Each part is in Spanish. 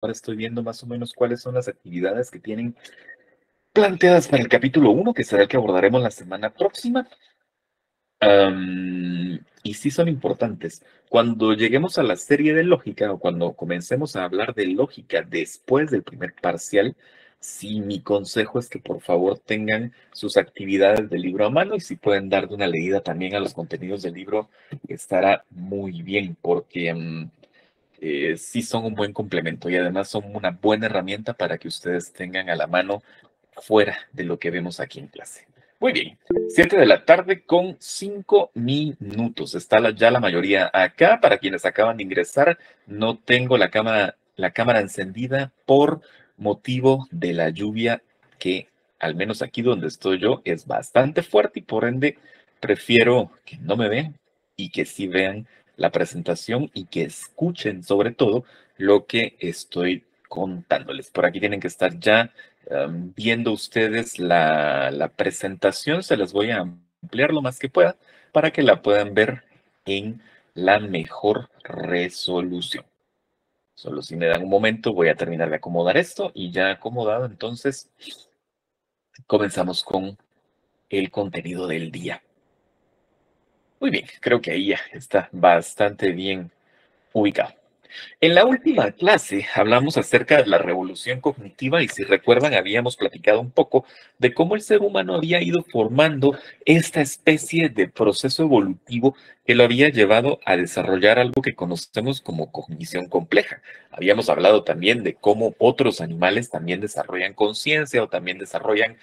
Ahora estoy viendo más o menos cuáles son las actividades que tienen planteadas para el capítulo uno, que será el que abordaremos la semana próxima. Y sí son importantes. Cuando lleguemos a la serie de lógica o cuando comencemos a hablar de lógica después del primer parcial, sí, mi consejo es que por favor tengan sus actividades del libro a mano y si pueden dar de una leída también a los contenidos del libro, estará muy bien porque sí son un buen complemento y además son una buena herramienta para que ustedes tengan a la mano fuera de lo que vemos aquí en clase. Muy bien, 7 de la tarde con 5 minutos. Está ya la mayoría acá. Para quienes acaban de ingresar, no tengo la cámara encendida por motivo de la lluvia que, al menos aquí donde estoy yo, es bastante fuerte y por ende prefiero que no me vean y que sí vean la presentación y que escuchen sobre todo lo que estoy contándoles. Por aquí tienen que estar ya viendo ustedes la presentación. Se las voy a ampliar lo más que pueda para que la puedan ver en la mejor resolución. Solo si me dan un momento voy a terminar de acomodar esto y ya acomodado entonces comenzamos con el contenido del día. Muy bien, creo que ahí ya está bastante bien ubicado. En la última clase hablamos acerca de la revolución cognitiva y si recuerdan habíamos platicado un poco de cómo el ser humano había ido formando esta especie de proceso evolutivo que lo había llevado a desarrollar algo que conocemos como cognición compleja. Habíamos hablado también de cómo otros animales también desarrollan conciencia o también desarrollan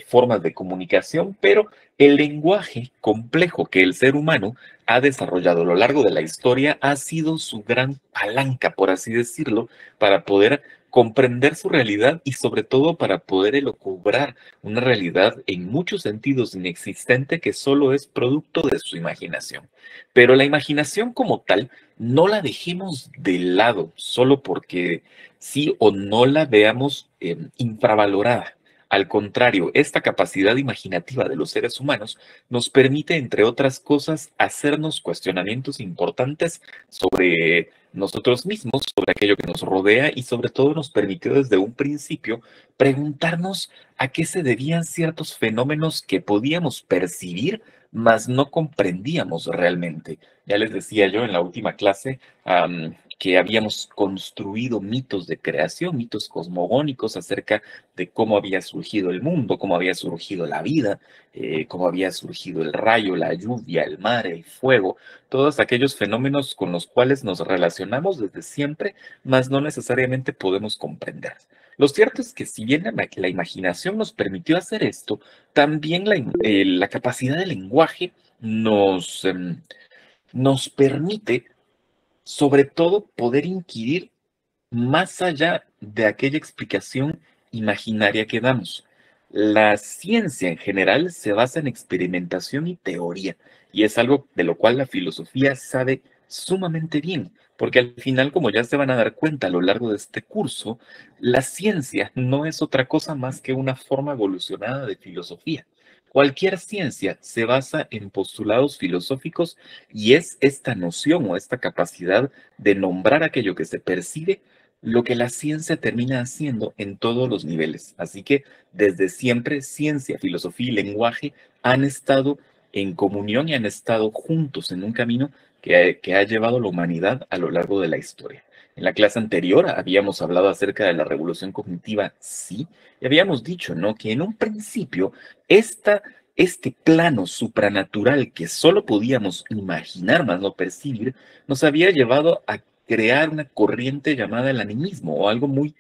formas de comunicación, pero el lenguaje complejo que el ser humano ha desarrollado a lo largo de la historia ha sido su gran palanca, por así decirlo, para poder comprender su realidad y sobre todo para poder elucubrar una realidad en muchos sentidos inexistente que solo es producto de su imaginación. Pero la imaginación como tal, no la dejemos de lado solo porque sí o no la veamos infravalorada. Al contrario, esta capacidad imaginativa de los seres humanos nos permite, entre otras cosas, hacernos cuestionamientos importantes sobre nosotros mismos, sobre aquello que nos rodea y sobre todo nos permitió desde un principio preguntarnos a qué se debían ciertos fenómenos que podíamos percibir, mas no comprendíamos realmente. Ya les decía yo en la última clase que habíamos construido mitos de creación, mitos cosmogónicos acerca de cómo había surgido el mundo, cómo había surgido la vida, cómo había surgido el rayo, la lluvia, el mar, el fuego, todos aquellos fenómenos con los cuales nos relacionamos desde siempre, mas no necesariamente podemos comprender. Lo cierto es que si bien la imaginación nos permitió hacer esto, también la capacidad de lenguaje nos permite, sobre todo, poder inquirir más allá de aquella explicación imaginaria que damos. La ciencia en general se basa en experimentación y teoría, y es algo de lo cual la filosofía sabe sumamente bien, porque al final, como ya se van a dar cuenta a lo largo de este curso, la ciencia no es otra cosa más que una forma evolucionada de filosofía. Cualquier ciencia se basa en postulados filosóficos y es esta noción o esta capacidad de nombrar aquello que se percibe lo que la ciencia termina haciendo en todos los niveles. Así que desde siempre ciencia, filosofía y lenguaje han estado en comunión y han estado juntos en un camino que ha llevado a la humanidad a lo largo de la historia. En la clase anterior habíamos hablado acerca de la revolución cognitiva, sí, y habíamos dicho, ¿no? Que en un principio este plano supranatural que solo podíamos imaginar, más no percibir, nos había llevado a crear una corriente llamada el animismo o algo muy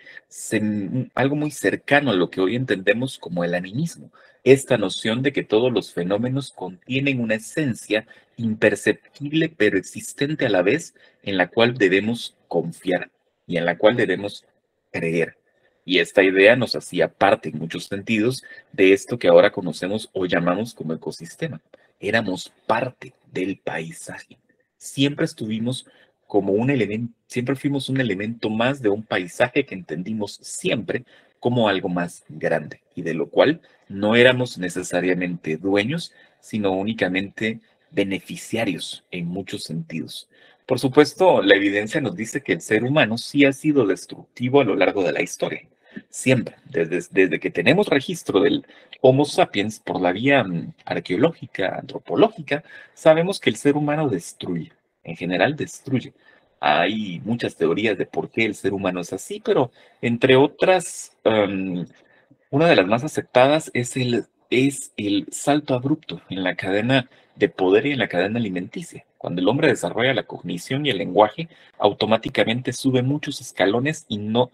cercano a lo que hoy entendemos como el animismo. Esta noción de que todos los fenómenos contienen una esencia imperceptible pero existente a la vez en la cual debemos confiar y en la cual debemos creer. Y esta idea nos hacía parte en muchos sentidos de esto que ahora conocemos o llamamos como ecosistema. Éramos parte del paisaje. Siempre estuvimos como un elemento, siempre fuimos un elemento más de un paisaje que entendimos siempre como algo más grande y de lo cual no éramos necesariamente dueños, sino únicamente beneficiarios en muchos sentidos. Por supuesto, la evidencia nos dice que el ser humano sí ha sido destructivo a lo largo de la historia. Siempre, desde que tenemos registro del Homo sapiens por la vía arqueológica, antropológica, sabemos que el ser humano destruye, en general destruye. Hay muchas teorías de por qué el ser humano es así, pero entre otras, una de las más aceptadas es el salto abrupto en la cadena de poder y en la cadena alimenticia. Cuando el hombre desarrolla la cognición y el lenguaje, automáticamente sube muchos escalones y no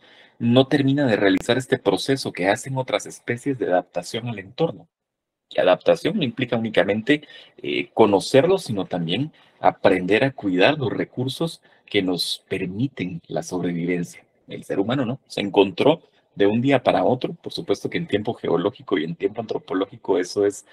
termina de realizar este proceso que hacen otras especies de adaptación al entorno. Y adaptación no implica únicamente conocerlos, sino también aprender a cuidar los recursos que nos permiten la sobrevivencia. El ser humano no, se encontró de un día para otro, por supuesto que en tiempo geológico y en tiempo antropológico eso es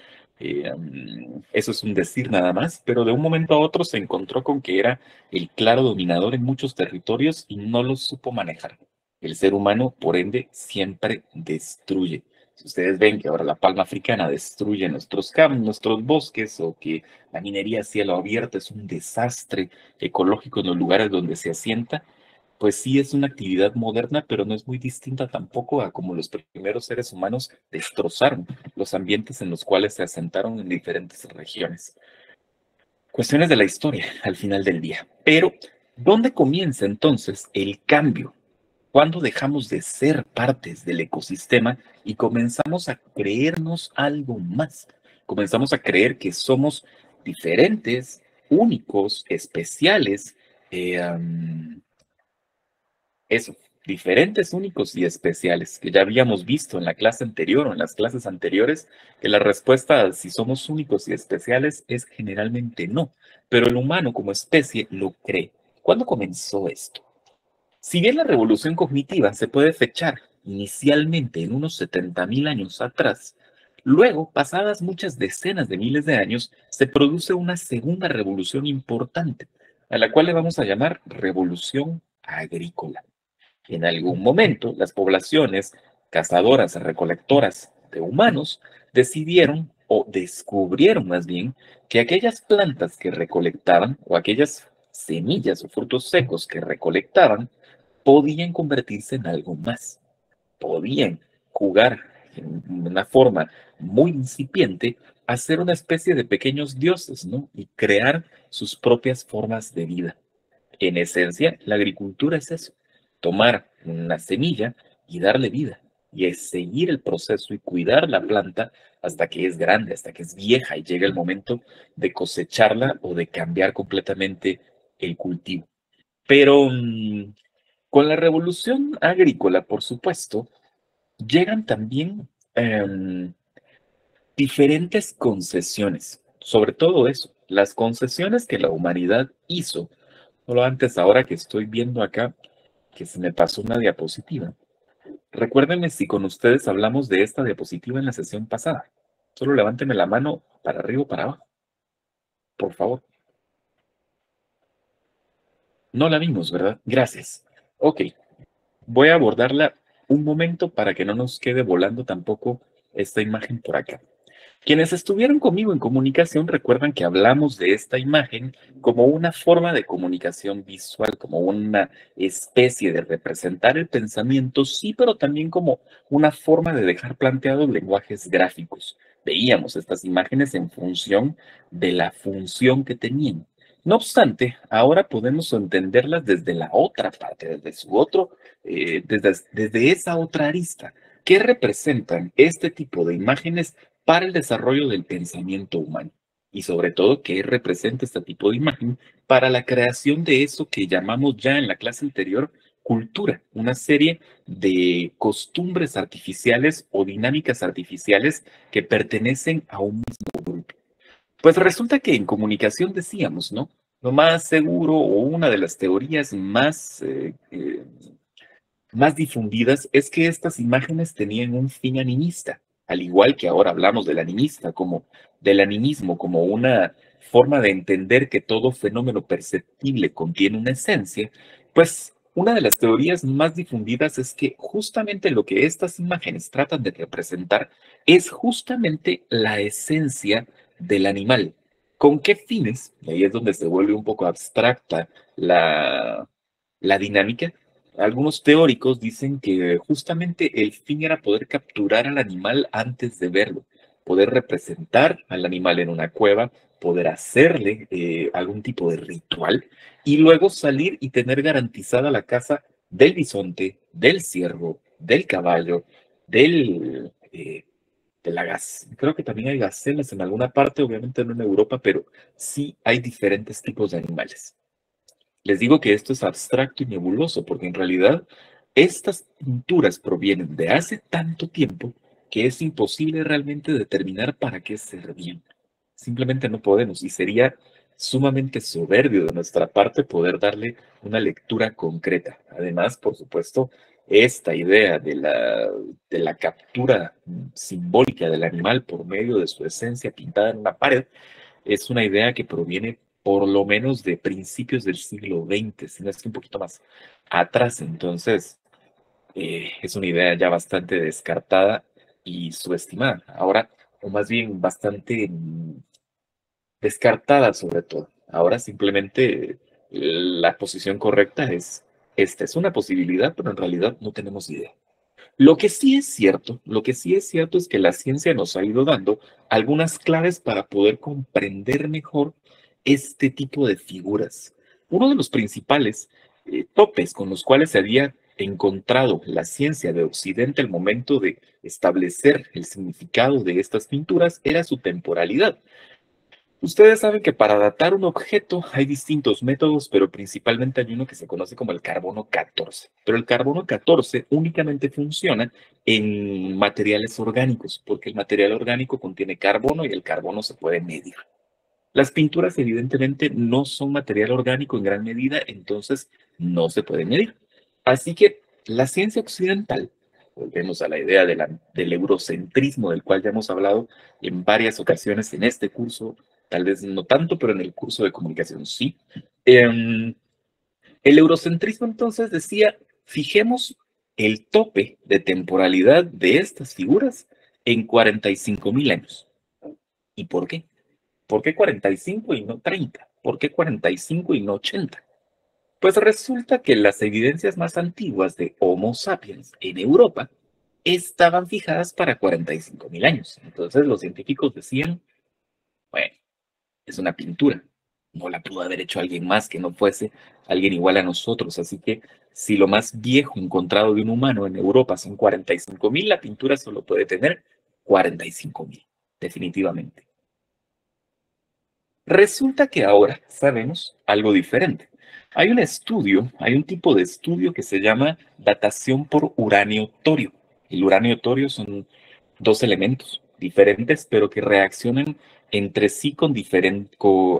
un decir nada más, pero de un momento a otro se encontró con que era el claro dominador en muchos territorios y no lo supo manejar. El ser humano, por ende, siempre destruye. Si ustedes ven que ahora la palma africana destruye nuestros campos, nuestros bosques, o que la minería a cielo abierto es un desastre ecológico en los lugares donde se asienta, pues sí es una actividad moderna, pero no es muy distinta tampoco a como los primeros seres humanos destrozaron los ambientes en los cuales se asentaron en diferentes regiones. Cuestiones de la historia al final del día. Pero, ¿dónde comienza entonces el cambio? ¿Cuándo dejamos de ser partes del ecosistema y comenzamos a creernos algo más? Comenzamos a creer que somos diferentes, únicos, especiales, eh, um, eso, diferentes, únicos y especiales, que ya habíamos visto en la clase anterior o en las clases anteriores, que la respuesta a si somos únicos y especiales es generalmente no, pero el humano como especie lo cree. ¿Cuándo comenzó esto? Si bien la revolución cognitiva se puede fechar inicialmente en unos 70.000 años atrás, luego, pasadas muchas decenas de miles de años, se produce una segunda revolución importante, a la cual le vamos a llamar revolución agrícola. En algún momento, las poblaciones cazadoras, recolectoras de humanos decidieron o descubrieron más bien que aquellas plantas que recolectaban o aquellas semillas o frutos secos que recolectaban podían convertirse en algo más, podían jugar en una forma muy incipiente a ser una especie de pequeños dioses, ¿no? Y crear sus propias formas de vida. En esencia, la agricultura es eso, tomar una semilla y darle vida, y es seguir el proceso y cuidar la planta hasta que es grande, hasta que es vieja y llega el momento de cosecharla o de cambiar completamente el cultivo. Pero con la revolución agrícola, por supuesto, llegan también diferentes concesiones, sobre todo eso, las concesiones que la humanidad hizo. Solo antes, ahora que estoy viendo acá, que se me pasó una diapositiva. Recuérdenme si con ustedes hablamos de esta diapositiva en la sesión pasada. Solo levánteme la mano para arriba o para abajo, por favor. No la vimos, ¿verdad? Gracias. Ok, voy a abordarla un momento para que no nos quede volando tampoco esta imagen por acá. Quienes estuvieron conmigo en comunicación recuerdan que hablamos de esta imagen como una forma de comunicación visual, como una especie de representar el pensamiento, sí, pero también como una forma de dejar planteados lenguajes gráficos. Veíamos estas imágenes en función de la función que tenían. No obstante, ahora podemos entenderlas desde la otra parte, desde su otro, desde esa otra arista. ¿Qué representan este tipo de imágenes para el desarrollo del pensamiento humano? Y sobre todo, ¿qué representa este tipo de imagen para la creación de eso que llamamos ya en la clase anterior cultura? Una serie de costumbres artificiales o dinámicas artificiales que pertenecen a un mismo grupo. Pues resulta que en comunicación decíamos, ¿no? Lo más seguro o una de las teorías más difundidas es que estas imágenes tenían un fin animista, al igual que ahora hablamos del animista, como del animismo, como una forma de entender que todo fenómeno perceptible contiene una esencia. Pues una de las teorías más difundidas es que justamente lo que estas imágenes tratan de representar es justamente la esencia del animal, ¿Con qué fines? Y ahí es donde se vuelve un poco abstracta la dinámica. Algunos teóricos dicen que justamente el fin era poder capturar al animal antes de verlo, poder representar al animal en una cueva, poder hacerle algún tipo de ritual y luego salir y tener garantizada la caza del bisonte, del ciervo, del caballo, de la gas. Creo que también hay gacelas en alguna parte, obviamente no en Europa, pero sí hay diferentes tipos de animales. Les digo que esto es abstracto y nebuloso, porque en realidad estas pinturas provienen de hace tanto tiempo que es imposible realmente determinar para qué servían. Simplemente no podemos y sería sumamente soberbio de nuestra parte poder darle una lectura concreta. Además, por supuesto, esta idea de la captura simbólica del animal por medio de su esencia pintada en una pared es una idea que proviene por lo menos de principios del siglo XX, si no es que un poquito más atrás. Entonces, es una idea ya bastante descartada y subestimada. Ahora, o más bien bastante descartada sobre todo. Ahora simplemente la posición correcta es esta. Es una posibilidad, pero en realidad no tenemos idea. Lo que sí es cierto es que la ciencia nos ha ido dando algunas claves para poder comprender mejor este tipo de figuras. Uno de los principales topes con los cuales se había encontrado la ciencia de Occidente al momento de establecer el significado de estas pinturas era su temporalidad. Ustedes saben que para datar un objeto hay distintos métodos, pero principalmente hay uno que se conoce como el carbono 14. Pero el carbono 14 únicamente funciona en materiales orgánicos, porque el material orgánico contiene carbono y el carbono se puede medir. Las pinturas evidentemente no son material orgánico en gran medida, entonces no se pueden medir. Así que la ciencia occidental, volvemos a la idea del eurocentrismo del cual ya hemos hablado en varias ocasiones en este curso, tal vez no tanto, pero en el curso de comunicación sí. El eurocentrismo entonces decía, fijemos el tope de temporalidad de estas figuras en 45.000 años. ¿Y por qué? ¿Por qué 45 y no 30? ¿Por qué 45 y no 80? Pues resulta que las evidencias más antiguas de Homo sapiens en Europa estaban fijadas para 45.000 años. Entonces los científicos decían, bueno, es una pintura. No la pudo haber hecho alguien más que no fuese alguien igual a nosotros. Así que si lo más viejo encontrado de un humano en Europa son 45.000, la pintura solo puede tener 45.000, definitivamente. Resulta que ahora sabemos algo diferente. Hay un estudio, hay un tipo de estudio que se llama datación por uranio torio. El uranio torio son dos elementos diferentes, pero que reaccionan entre sí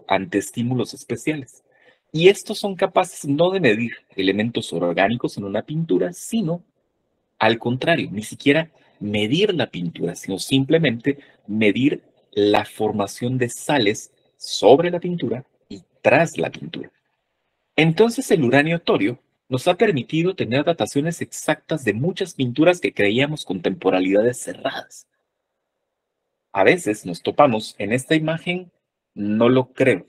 ante estímulos especiales. Y estos son capaces no de medir elementos orgánicos en una pintura, sino al contrario, ni siquiera medir la pintura, sino simplemente medir la formación de sales sobre la pintura y tras la pintura. Entonces el uranio torio nos ha permitido tener dataciones exactas de muchas pinturas que creíamos con temporalidades cerradas. A veces nos topamos en esta imagen, no lo creo,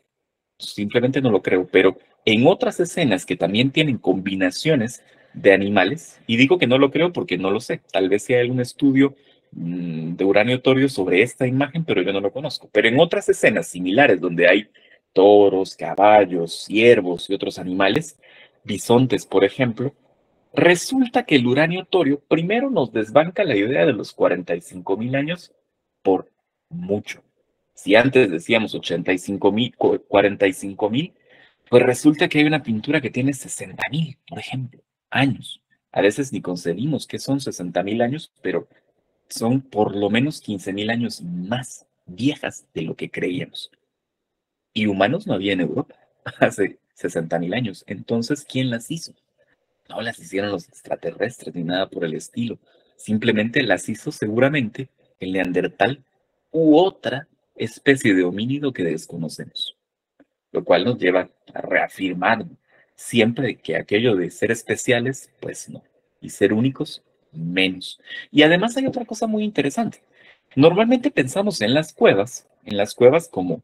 simplemente no lo creo, pero en otras escenas que también tienen combinaciones de animales, y digo que no lo creo porque no lo sé, tal vez sea algún estudio de uranio torio sobre esta imagen, pero yo no lo conozco. Pero en otras escenas similares donde hay toros, caballos, ciervos y otros animales, bisontes, por ejemplo, resulta que el uranio torio primero nos desbanca la idea de los 45.000 años por mucho. Si antes decíamos 85.000, 45.000, pues resulta que hay una pintura que tiene 60.000, por ejemplo, años. A veces ni concebimos que son 60.000 años, pero son por lo menos 15.000 años más viejas de lo que creíamos. Y humanos no había en Europa hace 60.000 años. Entonces, ¿quién las hizo? No las hicieron los extraterrestres ni nada por el estilo. Simplemente las hizo seguramente el neandertal u otra especie de homínido que desconocemos. Lo cual nos lleva a reafirmar siempre que aquello de ser especiales, pues no. Y ser únicos, menos. Y además hay otra cosa muy interesante. Normalmente pensamos en las cuevas como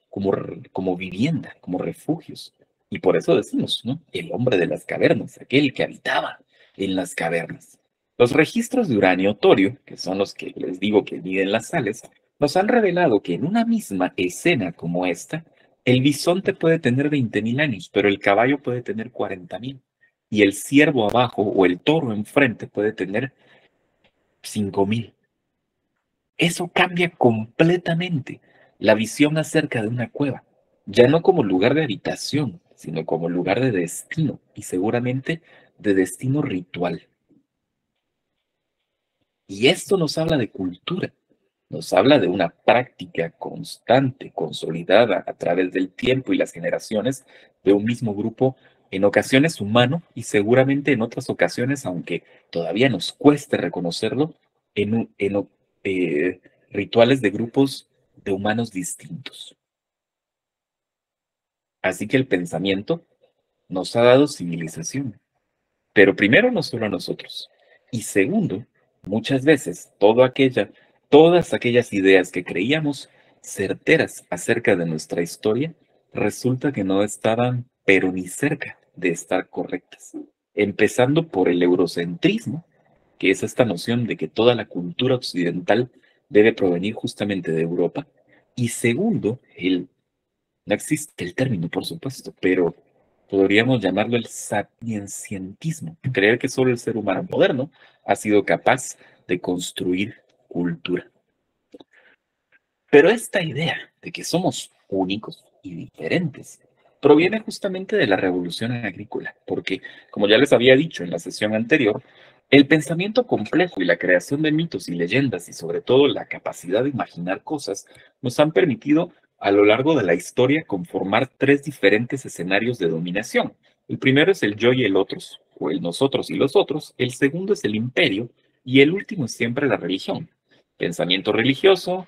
como vivienda, como refugios. Y por eso decimos, ¿no? El hombre de las cavernas, aquel que habitaba en las cavernas. Los registros de uranio torio, que son los que les digo que miden las sales, nos han revelado que en una misma escena como esta, el bisonte puede tener 20.000 años, pero el caballo puede tener 40.000. Y el ciervo abajo o el toro enfrente puede tener 5.000. Eso cambia completamente la visión acerca de una cueva, ya no como lugar de habitación, sino como lugar de destino y seguramente de destino ritual. Y esto nos habla de cultura, nos habla de una práctica constante, consolidada a través del tiempo y las generaciones de un mismo grupo, en ocasiones humano y seguramente en otras ocasiones, aunque todavía nos cueste reconocerlo, en rituales de grupos de humanos distintos. Así que el pensamiento nos ha dado civilización. Pero primero, no solo a nosotros. Y segundo, muchas veces todas aquellas ideas que creíamos certeras acerca de nuestra historia, resulta que no estaban, pero ni cerca de estar correctas. Empezando por el eurocentrismo, que es esta noción de que toda la cultura occidental debe provenir justamente de Europa. Y segundo, no existe el término, por supuesto, pero podríamos llamarlo el sapiencientismo, creer que solo el ser humano moderno ha sido capaz de construir cultura. Pero esta idea de que somos únicos y diferentes proviene justamente de la revolución agrícola, porque, como ya les había dicho en la sesión anterior, el pensamiento complejo y la creación de mitos y leyendas y sobre todo la capacidad de imaginar cosas nos han permitido a lo largo de la historia conformar tres diferentes escenarios de dominación. El primero es el yo y el otros, o el nosotros y los otros, el segundo es el imperio y el último es siempre la religión. Pensamiento religioso,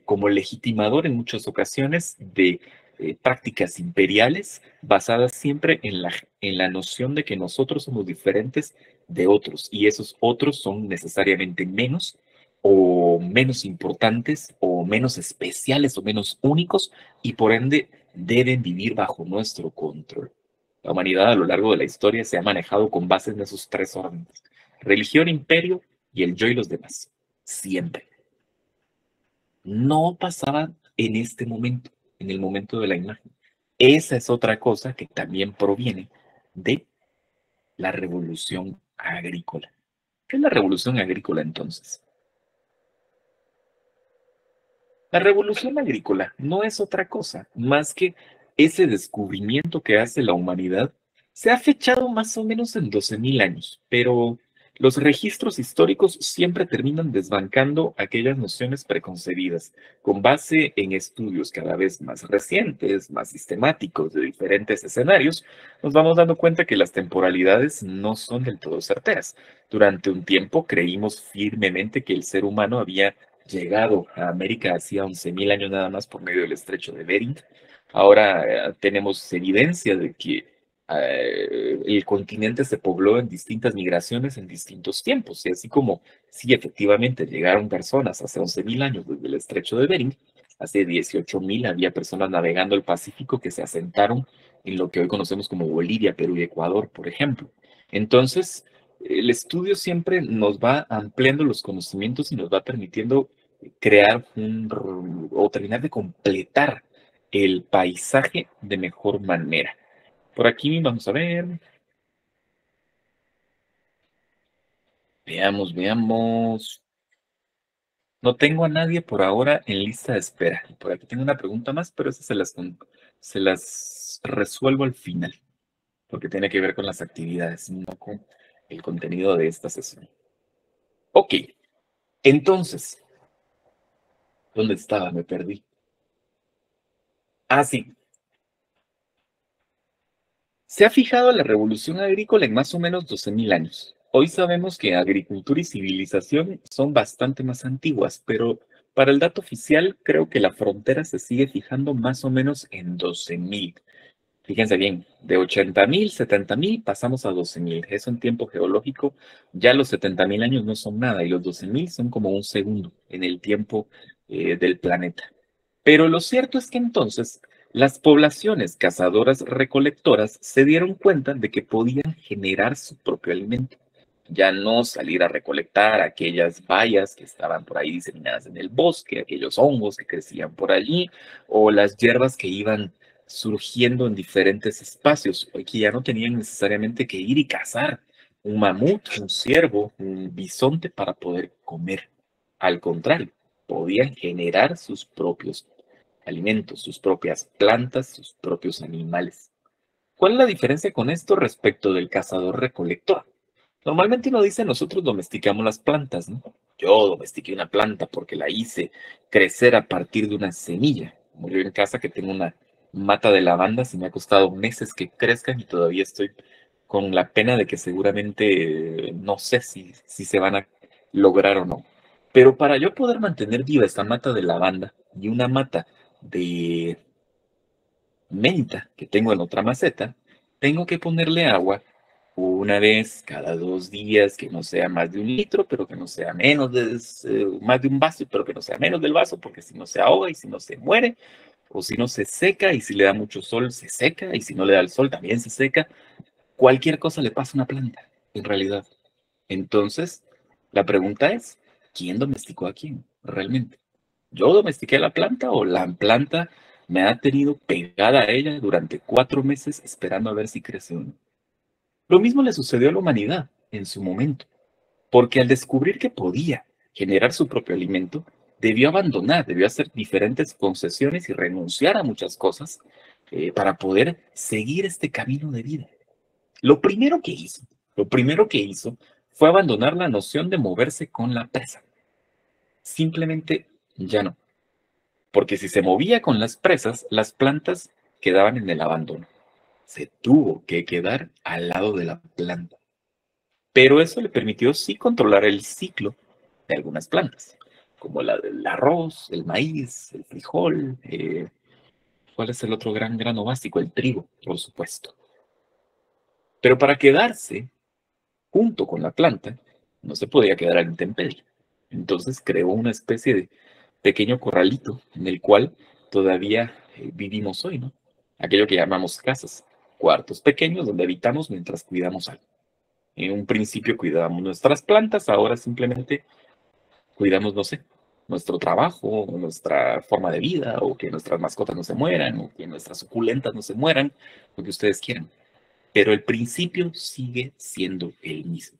como legitimador en muchas ocasiones de prácticas imperiales basadas siempre en la noción de que nosotros somos diferentes de otros y esos otros son necesariamente menos o menos importantes o menos especiales o menos únicos y por ende deben vivir bajo nuestro control. La humanidad a lo largo de la historia se ha manejado con base en esos tres órdenes: religión, imperio y el yo y los demás. Siempre. No pasaba en este momento, en el momento de la imagen. Esa es otra cosa que también proviene de la revolución agrícola. ¿Qué es la revolución agrícola entonces? La revolución agrícola no es otra cosa más que ese descubrimiento que hace la humanidad. Se ha fechado más o menos en 12.000 años, pero los registros históricos siempre terminan desbancando aquellas nociones preconcebidas, con base en estudios cada vez más recientes, más sistemáticos de diferentes escenarios. Nos vamos dando cuenta que las temporalidades no son del todo certeras. Durante un tiempo creímos firmemente que el ser humano había llegado a América hacía 11.000 años nada más por medio del estrecho de Bering. Ahora tenemos evidencia de que el continente se pobló en distintas migraciones en distintos tiempos. Y así como sí, efectivamente llegaron personas hace 11.000 años desde el estrecho de Bering, hace 18.000 había personas navegando el Pacífico que se asentaron en lo que hoy conocemos como Bolivia, Perú y Ecuador, por ejemplo. Entonces, el estudio siempre nos va ampliando los conocimientos y nos va permitiendo crear o terminar de completar el paisaje de mejor manera. Por aquí vamos a ver. Veamos, veamos. No tengo a nadie por ahora en lista de espera. Por aquí tengo una pregunta más, pero esas se las resuelvo al final, porque tiene que ver con las actividades, no con el contenido de esta sesión. Ok, entonces, ¿dónde estaba? Me perdí. Ah, sí. Se ha fijado la revolución agrícola en más o menos 12.000 años. Hoy sabemos que agricultura y civilización son bastante más antiguas, pero para el dato oficial creo que la frontera se sigue fijando más o menos en 12.000. Fíjense bien, de 80.000, 70.000 pasamos a 12.000. Es un tiempo geológico, ya los 70.000 años no son nada y los 12.000 son como un segundo en el tiempo del planeta. Pero lo cierto es que entonces las poblaciones cazadoras-recolectoras se dieron cuenta de que podían generar su propio alimento. Ya no salir a recolectar aquellas bayas que estaban por ahí diseminadas en el bosque, aquellos hongos que crecían por allí, o las hierbas que iban surgiendo en diferentes espacios, y que ya no tenían necesariamente que ir y cazar un mamut, un ciervo, un bisonte para poder comer. Al contrario, podían generar sus propios alimentos, sus propias plantas, sus propios animales. ¿Cuál es la diferencia con esto respecto del cazador-recolector? Normalmente uno dice, nosotros domesticamos las plantas, ¿no? Yo domestiqué una planta porque la hice crecer a partir de una semilla. Como yo en casa que tengo una mata de lavandas y me ha costado meses que crezcan y todavía estoy con la pena de que seguramente no sé si se van a lograr o no. Pero para yo poder mantener viva esta mata de lavanda y una mata de menta que tengo en otra maceta, tengo que ponerle agua una vez cada 2 días, que no sea más de 1 litro, pero que no sea menos de más de un vaso, pero que no sea menos del vaso, porque si no se ahoga y si no se muere, o si no se seca y si le da mucho sol se seca y si no le da el sol también se seca. Cualquier cosa le pasa a una planta, en realidad. Entonces, la pregunta es, ¿quién domesticó a quién realmente? ¿Yo domestiqué la planta o la planta me ha tenido pegada a ella durante 4 meses esperando a ver si crece o no? Lo mismo le sucedió a la humanidad en su momento, porque al descubrir que podía generar su propio alimento, debió hacer diferentes concesiones y renunciar a muchas cosas para poder seguir este camino de vida. Lo primero que hizo, lo primero que hizo fue abandonar la noción de moverse con la presa. Simplemente ya no. Porque si se movía con las presas, las plantas quedaban en el abandono. Se tuvo que quedar al lado de la planta. Pero eso le permitió sí controlar el ciclo de algunas plantas, como la del arroz, el maíz, el frijol. ¿Cuál es el otro gran grano básico? El trigo, por supuesto. Pero para quedarse junto con la planta, no se podía quedar a la intemperie. Entonces creó una especie de pequeño corralito en el cual todavía vivimos hoy, ¿no? Aquello que llamamos casas, cuartos pequeños donde habitamos mientras cuidamos algo. En un principio cuidábamos nuestras plantas, ahora simplemente cuidamos, no sé, nuestro trabajo, nuestra forma de vida, o que nuestras mascotas no se mueran, o que nuestras suculentas no se mueran, lo que ustedes quieran. Pero el principio sigue siendo el mismo.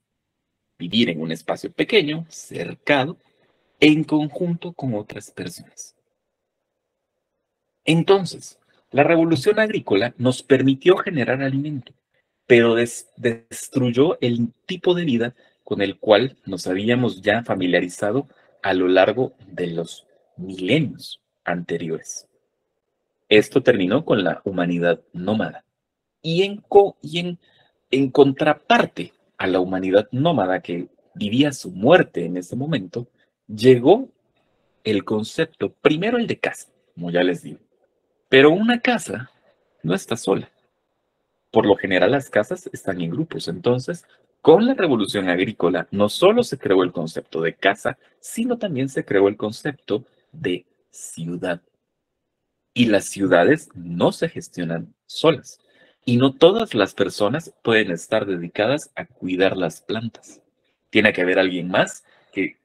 Vivir en un espacio pequeño, cercado, en conjunto con otras personas. Entonces, la revolución agrícola nos permitió generar alimento, pero destruyó el tipo de vida con el cual nos habíamos ya familiarizado a lo largo de los milenios anteriores. Esto terminó con la humanidad nómada. Y en contraparte a la humanidad nómada que vivía su muerte en ese momento, llegó el concepto, primero el de casa, como ya les digo. Pero una casa no está sola. Por lo general las casas están en grupos. Entonces, con la revolución agrícola, no solo se creó el concepto de casa, sino también se creó el concepto de ciudad. Y las ciudades no se gestionan solas. Y no todas las personas pueden estar dedicadas a cuidar las plantas. Tiene que haber alguien más que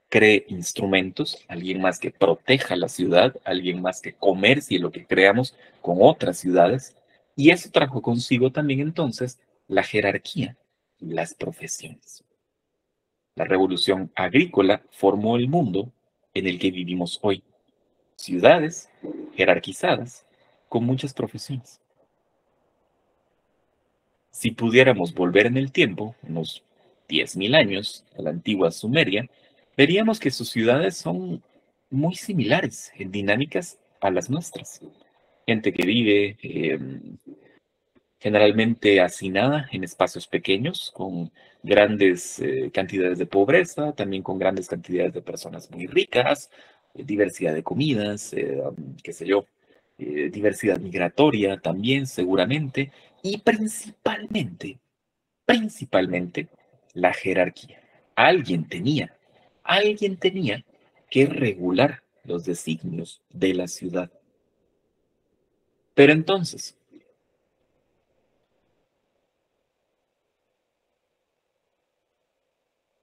cree instrumentos, alguien más que proteja la ciudad, alguien más que comercie lo que creamos con otras ciudades. Y eso trajo consigo también entonces la jerarquía y las profesiones. La revolución agrícola formó el mundo en el que vivimos hoy. Ciudades jerarquizadas con muchas profesiones. Si pudiéramos volver en el tiempo, unos 10.000 años, a la antigua Sumeria, veríamos que sus ciudades son muy similares en dinámicas a las nuestras. Gente que vive generalmente hacinada en espacios pequeños, con grandes cantidades de pobreza, también con grandes cantidades de personas muy ricas, diversidad de comidas, qué sé yo, diversidad migratoria también seguramente, y principalmente la jerarquía. Alguien tenía, alguien tenía que regular los designios de la ciudad. Pero entonces,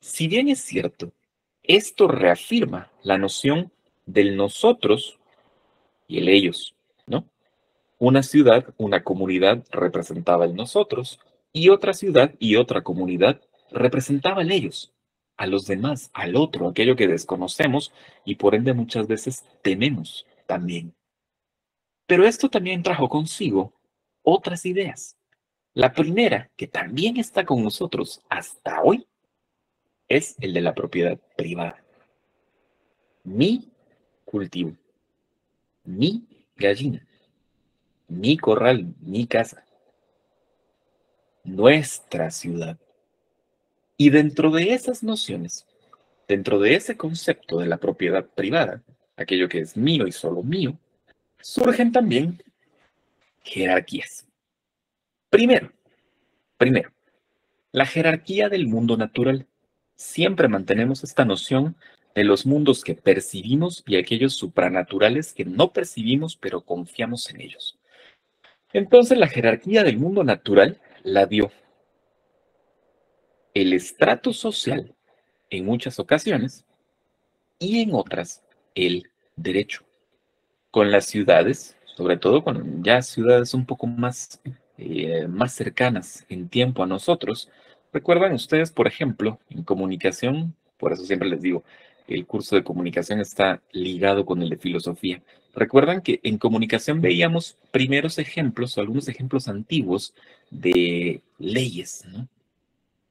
si bien es cierto, esto reafirma la noción del nosotros y el ellos, ¿no? Una ciudad, una comunidad representaba el nosotros y otra ciudad y otra comunidad representaba el ellos, a los demás, al otro, aquello que desconocemos y por ende muchas veces tememos también. Pero esto también trajo consigo otras ideas. La primera, que también está con nosotros hasta hoy, es el de la propiedad privada. Mi cultivo, mi gallina, mi corral, mi casa, nuestra ciudad. Y dentro de esas nociones, dentro de ese concepto de la propiedad privada, aquello que es mío y solo mío, surgen también jerarquías. Primero, primero, la jerarquía del mundo natural. Siempre mantenemos esta noción de los mundos que percibimos y aquellos supranaturales que no percibimos pero confiamos en ellos. Entonces la jerarquía del mundo natural la dio el estrato social en muchas ocasiones y en otras el derecho. Con las ciudades, sobre todo con ya ciudades un poco más cercanas en tiempo a nosotros. ¿Recuerdan ustedes, por ejemplo, en comunicación? Por eso siempre les digo, el curso de comunicación está ligado con el de filosofía. Recuerdan que en comunicación veíamos primeros ejemplos o algunos ejemplos antiguos de leyes, ¿no?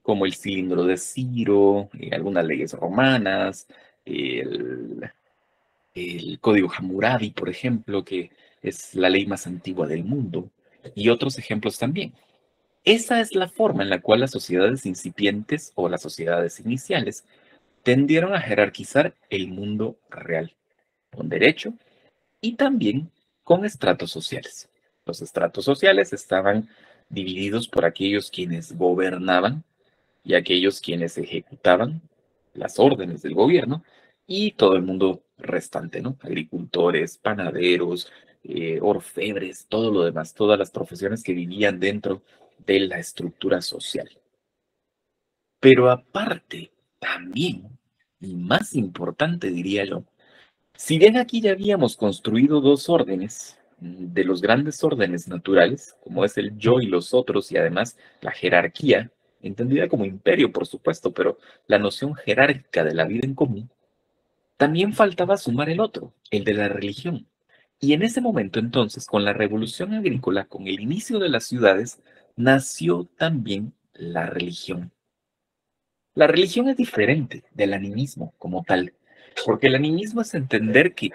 Como el cilindro de Ciro, algunas leyes romanas, el Código Hammurabi, por ejemplo, que es la ley más antigua del mundo, y otros ejemplos también. Esa es la forma en la cual las sociedades incipientes o las sociedades iniciales tendieron a jerarquizar el mundo real, con derecho y también con estratos sociales. Los estratos sociales estaban divididos por aquellos quienes gobernaban y aquellos quienes ejecutaban las órdenes del gobierno y todo el mundo restante, ¿no? Agricultores, panaderos, orfebres, todo lo demás, todas las profesiones que vivían dentro de la estructura social. Pero aparte, también, y más importante diría yo, si bien aquí ya habíamos construido dos órdenes, de los grandes órdenes naturales, como es el yo y los otros, y además la jerarquía, entendida como imperio, por supuesto, pero la noción jerárquica de la vida en común, también faltaba sumar el otro, el de la religión. Y en ese momento entonces, con la revolución agrícola, con el inicio de las ciudades, nació también la religión. La religión es diferente del animismo como tal, porque el animismo es entender que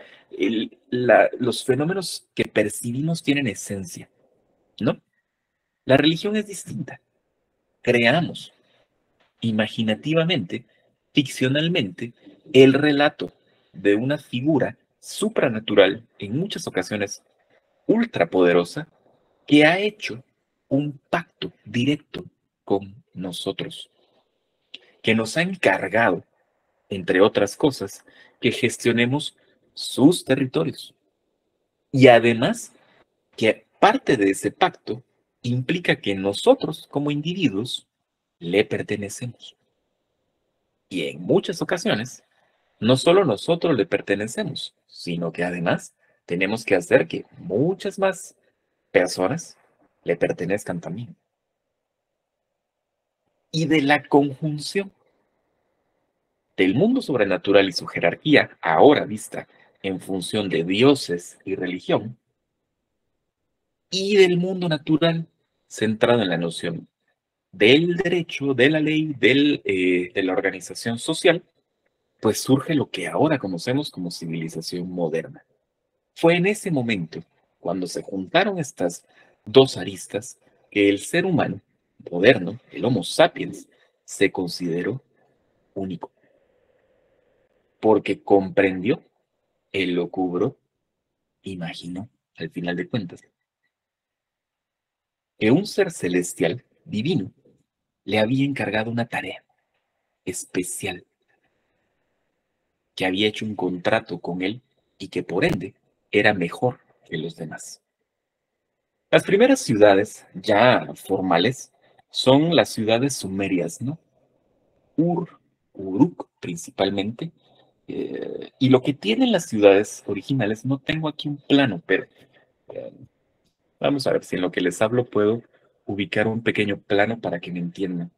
los fenómenos que percibimos tienen esencia, ¿no? La religión es distinta. Creamos imaginativamente, ficcionalmente, el relato de una figura supranatural, en muchas ocasiones ultrapoderosa, que ha hecho un pacto directo con nosotros, que nos ha encargado entre otras cosas, que gestionemos sus territorios. Y además, que parte de ese pacto implica que nosotros como individuos le pertenecemos. Y en muchas ocasiones, no solo nosotros le pertenecemos, sino que además tenemos que hacer que muchas más personas le pertenezcan también. Y de la conjunción del mundo sobrenatural y su jerarquía, ahora vista en función de dioses y religión, y del mundo natural, centrado en la noción del derecho, de la ley, de la organización social, pues surge lo que ahora conocemos como civilización moderna. Fue en ese momento, cuando se juntaron estas dos aristas, que el ser humano moderno, el Homo sapiens, se consideró único, porque comprendió, elucubró, imaginó, al final de cuentas, que un ser celestial, divino, le había encargado una tarea especial, que había hecho un contrato con él y que por ende era mejor que los demás. Las primeras ciudades ya formales son las ciudades sumerias, ¿no? Uruk principalmente. Y lo que tienen las ciudades originales, no tengo aquí un plano, pero eh, vamos a ver si en lo que les hablo puedo ubicar un pequeño plano para que me entiendan.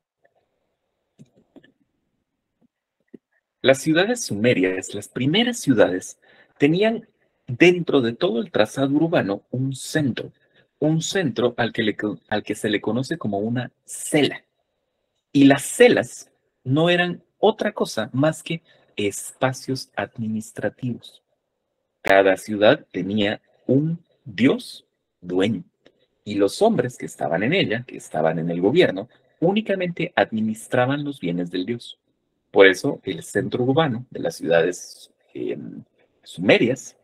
Las ciudades sumerias, las primeras ciudades, tenían dentro de todo el trazado urbano un centro al que se le conoce como una cela. Y las celas no eran otra cosa más que espacios administrativos. Cada ciudad tenía un dios dueño y los hombres que estaban en ella, que estaban en el gobierno, únicamente administraban los bienes del dios. Por eso el centro urbano de las ciudades sumerias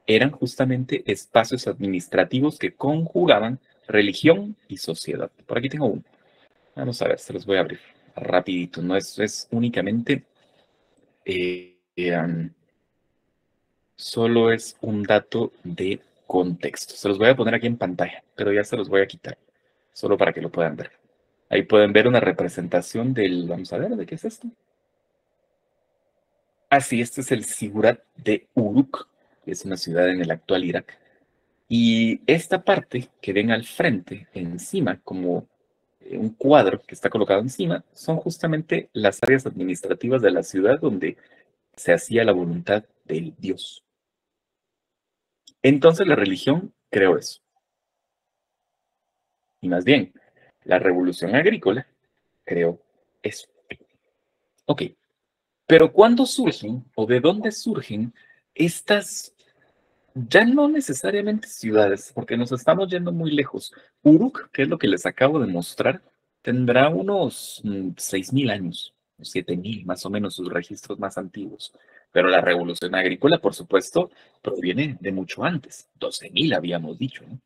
eran justamente espacios administrativos que conjugaban religión y sociedad. Por aquí tengo uno. Vamos a ver, se los voy a abrir rapidito. No es únicamente, eh, eh, solo es un dato de contexto. Se los voy a poner aquí en pantalla, pero ya se los voy a quitar, solo para que lo puedan ver. Ahí pueden ver una representación del, vamos a ver, ¿de qué es esto? Ah, sí, este es el Sigurat de Uruk, que es una ciudad en el actual Irak. Y esta parte que ven al frente, encima, como un cuadro que está colocado encima, son justamente las áreas administrativas de la ciudad donde se hacía la voluntad del Dios. Entonces la religión creó eso. Y más bien, la revolución agrícola creó eso. Ok, pero ¿cuándo surgen o de dónde surgen estas, ya no necesariamente ciudades, porque nos estamos yendo muy lejos? Uruk, que es lo que les acabo de mostrar, tendrá unos 6.000 años, 7.000 más o menos sus registros más antiguos. Pero la revolución agrícola, por supuesto, proviene de mucho antes, 12.000 habíamos dicho, ¿no?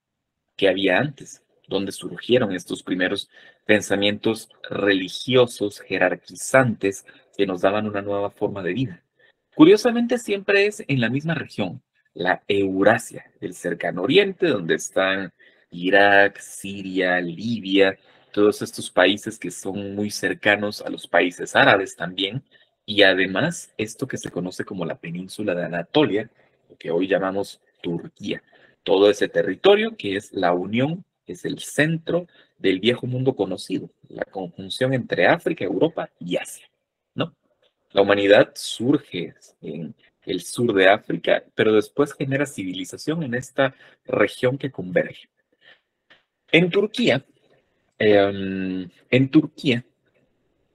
¿Qué había antes? ¿Dónde surgieron estos primeros pensamientos religiosos, jerarquizantes, que nos daban una nueva forma de vida? Curiosamente, siempre es en la misma región, la Eurasia, el cercano oriente, donde están Irak, Siria, Libia, todos estos países que son muy cercanos a los países árabes también, y además esto que se conoce como la península de Anatolia, lo que hoy llamamos Turquía. Todo ese territorio que es la unión, es el centro del viejo mundo conocido, la conjunción entre África, Europa y Asia, ¿no? La humanidad surge en el sur de África, pero después genera civilización en esta región que converge. En Turquía,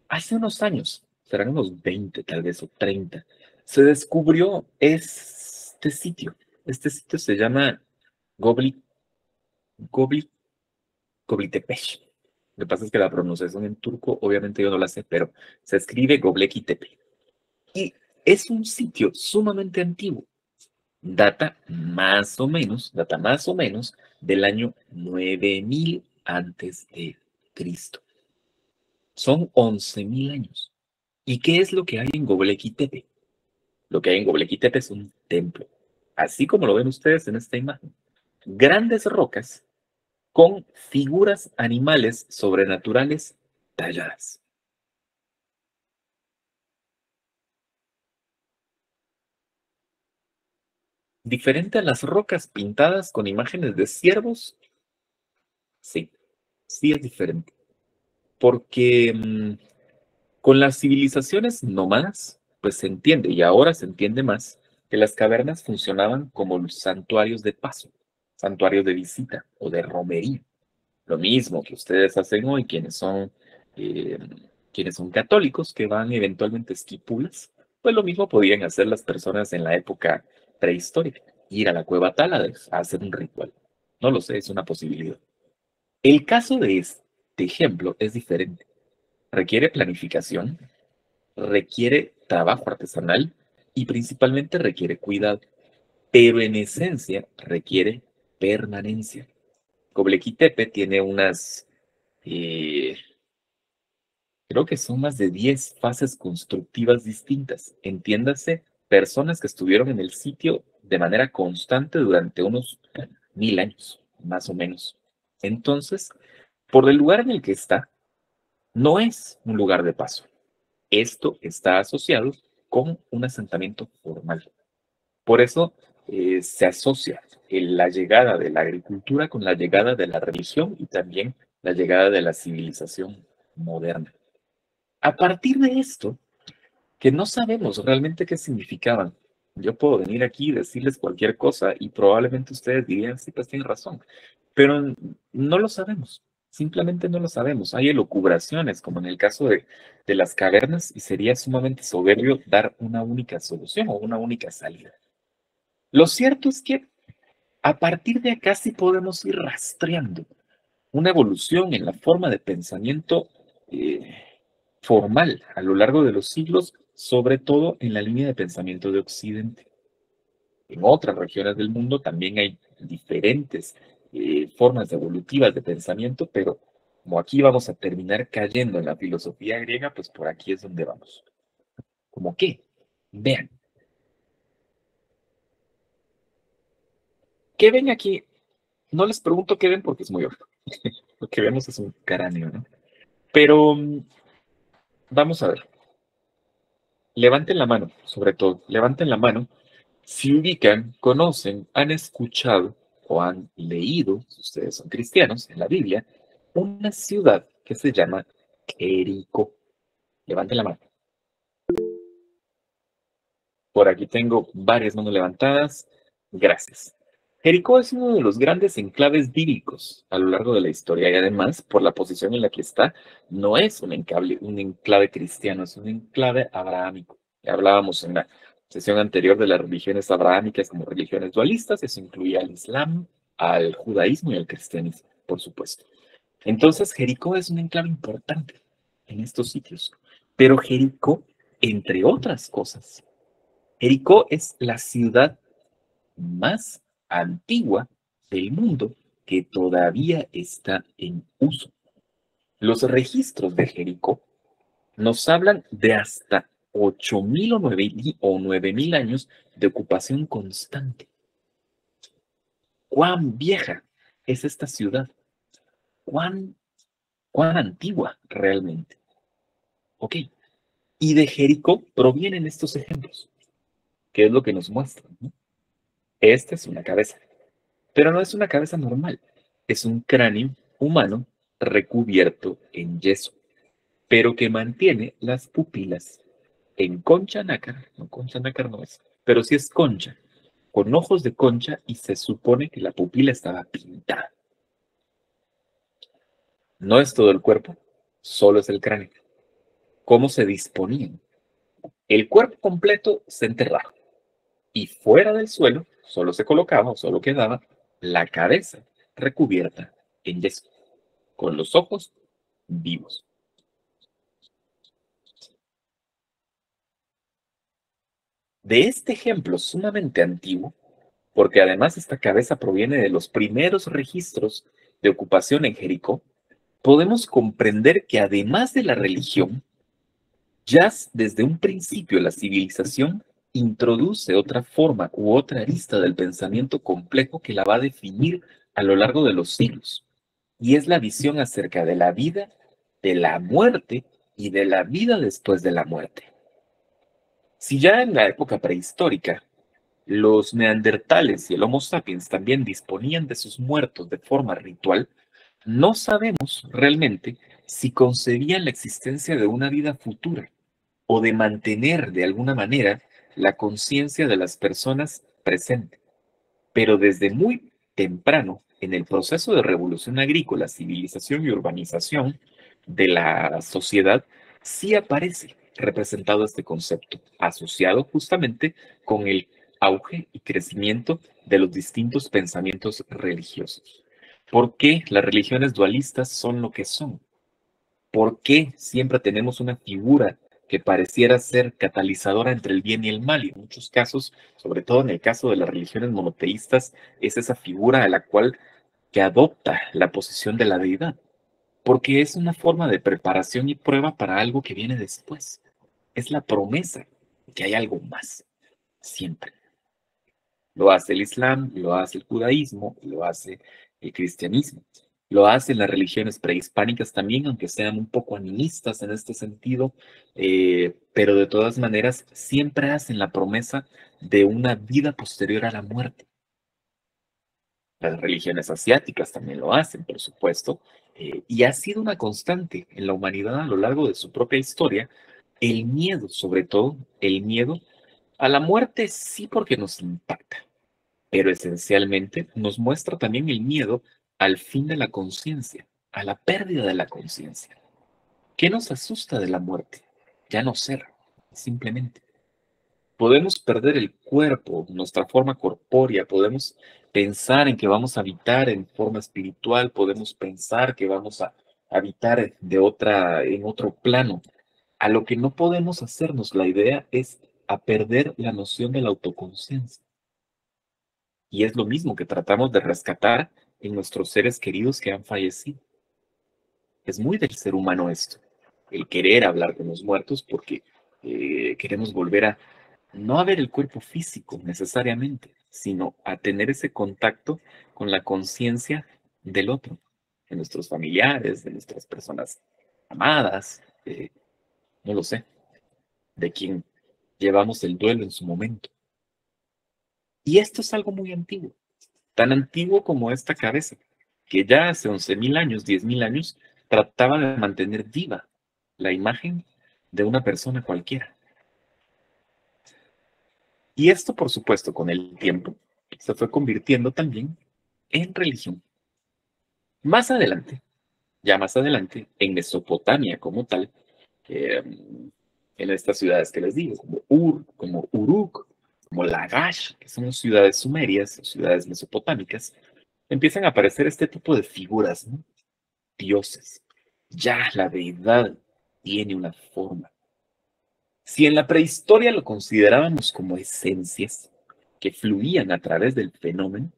hace unos años, serán unos 20 tal vez o 30, se descubrió este sitio. Este sitio se llama Gobli, Gobli, Göbekli. Lo que pasa es que la pronunciación en turco, obviamente yo no la sé, pero se escribe Göbekli Tepe. Y es un sitio sumamente antiguo. Data más o menos del año 9000 antes de Cristo. Son 11.000 años. ¿Y qué es lo que hay en Göbekli Tepe? Lo que hay en Göbekli Tepe es un templo, así como lo ven ustedes en esta imagen. Grandes rocas con figuras animales sobrenaturales talladas. Diferente a las rocas pintadas con imágenes de ciervos, sí, sí es diferente. Porque con las civilizaciones nómadas, pues se entiende, y ahora se entiende más, que las cavernas funcionaban como los santuarios de paso, santuarios de visita o de romería. Lo mismo que ustedes hacen hoy, eh, quienes son católicos, que van eventualmente a esquipulas, pues lo mismo podían hacer las personas en la época prehistórica, ir a la cueva tal a hacer un ritual. No lo sé, es una posibilidad. El caso de este ejemplo es diferente. Requiere planificación, requiere trabajo artesanal y principalmente requiere cuidado, pero en esencia requiere permanencia. Göbekli Tepe tiene eh, creo que son más de 10 fases constructivas distintas. Entiéndase, personas que estuvieron en el sitio de manera constante durante unos 1000 años, más o menos. Entonces, por el lugar en el que está, no es un lugar de paso. Esto está asociado con un asentamiento formal. Por eso se asocia la llegada de la agricultura con la llegada de la religión y también la llegada de la civilización moderna. A partir de esto, que no sabemos realmente qué significaban, yo puedo venir aquí y decirles cualquier cosa y probablemente ustedes dirían, sí, pues tienen razón, pero no lo sabemos. Simplemente no lo sabemos. Hay elucubraciones, como en el caso de las cavernas, y sería sumamente soberbio dar una única solución o una única salida. Lo cierto es que a partir de acá sí podemos ir rastreando una evolución en la forma de pensamiento eh, formal a lo largo de los siglos, sobre todo en la línea de pensamiento de Occidente. En otras regiones del mundo también hay diferentes formas evolutivas de pensamiento, pero como aquí vamos a terminar cayendo en la filosofía griega, pues por aquí es donde vamos. ¿Cómo qué? Vean, ¿qué ven aquí? No les pregunto qué ven porque es muy obvio. Lo que vemos es un cráneo, ¿no? Pero vamos a ver. Levanten la mano, sobre todo, levanten la mano si ubican, conocen, han escuchado o han leído, si ustedes son cristianos, en la Biblia, una ciudad que se llama Jericó. Levanten la mano. Por aquí tengo varias manos levantadas. Gracias. Jericó es uno de los grandes enclaves bíblicos a lo largo de la historia y además, por la posición en la que está, no es un enclave cristiano, es un enclave abrahámico. Ya hablábamos en la sesión anterior de las religiones abrahámicas como religiones dualistas, eso incluía al Islam, al judaísmo y al cristianismo, por supuesto. Entonces, Jericó es un enclave importante en estos sitios. Pero Jericó, entre otras cosas, Jericó es la ciudad más antigua del mundo que todavía está en uso. Los registros de Jericó nos hablan de hasta 8000 o 9000 años de ocupación constante. ¿Cuán vieja es esta ciudad? ¿Cuán, cuán antigua realmente? Ok. Y de Jericó provienen estos ejemplos, que es lo que nos muestran, ¿no? Esta es una cabeza. Pero no es una cabeza normal, es un cráneo humano recubierto en yeso, pero que mantiene las pupilas en concha nácar, no concha nácar no es, pero sí es concha, con ojos de concha y se supone que la pupila estaba pintada. No es todo el cuerpo, solo es el cráneo. ¿Cómo se disponían? El cuerpo completo se enterraba y fuera del suelo solo se colocaba o solo quedaba la cabeza recubierta en yeso, con los ojos vivos. De este ejemplo sumamente antiguo, porque además esta cabeza proviene de los primeros registros de ocupación en Jericó, podemos comprender que además de la religión, ya desde un principio la civilización introduce otra forma u otra arista del pensamiento complejo que la va a definir a lo largo de los siglos, y es la visión acerca de la vida, de la muerte y de la vida después de la muerte. Si ya en la época prehistórica los neandertales y el Homo sapiens también disponían de sus muertos de forma ritual, no sabemos realmente si concebían la existencia de una vida futura o de mantener de alguna manera la conciencia de las personas presente. Pero desde muy temprano, en el proceso de revolución agrícola, civilización y urbanización de la sociedad, sí aparece representado este concepto, asociado justamente con el auge y crecimiento de los distintos pensamientos religiosos. ¿Por qué las religiones dualistas son lo que son? ¿Por qué siempre tenemos una figura que pareciera ser catalizadora entre el bien y el mal? Y en muchos casos, sobre todo en el caso de las religiones monoteístas, es esa figura a la cual que adopta la posición de la deidad, porque es una forma de preparación y prueba para algo que viene después. Es la promesa de que hay algo más, siempre. Lo hace el Islam, lo hace el judaísmo, lo hace el cristianismo. Lo hacen las religiones prehispánicas también, aunque sean un poco animistas en este sentido, pero de todas maneras siempre hacen la promesa de una vida posterior a la muerte. Las religiones asiáticas también lo hacen, por supuesto, y ha sido una constante en la humanidad a lo largo de su propia historia, el miedo, sobre todo, el miedo a la muerte sí porque nos impacta, pero esencialmente nos muestra también el miedo al fin de la conciencia, a la pérdida de la conciencia. ¿Qué nos asusta de la muerte? Ya no ser, simplemente. Podemos perder el cuerpo, nuestra forma corpórea, podemos pensar en que vamos a habitar en forma espiritual, podemos pensar que vamos a habitar en otro plano. A lo que no podemos hacernos la idea es a perder la noción de la autoconciencia. Y es lo mismo que tratamos de rescatar en nuestros seres queridos que han fallecido. Es muy del ser humano esto, el querer hablar con los muertos porque queremos volver a no a ver el cuerpo físico necesariamente, sino a tener ese contacto con la conciencia del otro, de nuestros familiares, de nuestras personas amadas, no lo sé, de quien llevamos el duelo en su momento. Y esto es algo muy antiguo, tan antiguo como esta cabeza, que ya hace 11.000 años, 10.000 años, trataba de mantener viva la imagen de una persona cualquiera. Y esto, por supuesto, con el tiempo, se fue convirtiendo también en religión. Más adelante, ya más adelante, en Mesopotamia como tal, en estas ciudades que les digo, como Ur, como Uruk, como Lagash, que son ciudades sumerias, ciudades mesopotámicas, empiezan a aparecer este tipo de figuras, ¿no? Dioses. Ya la deidad tiene una forma. Si en la prehistoria lo considerábamos como esencias que fluían a través del fenómeno,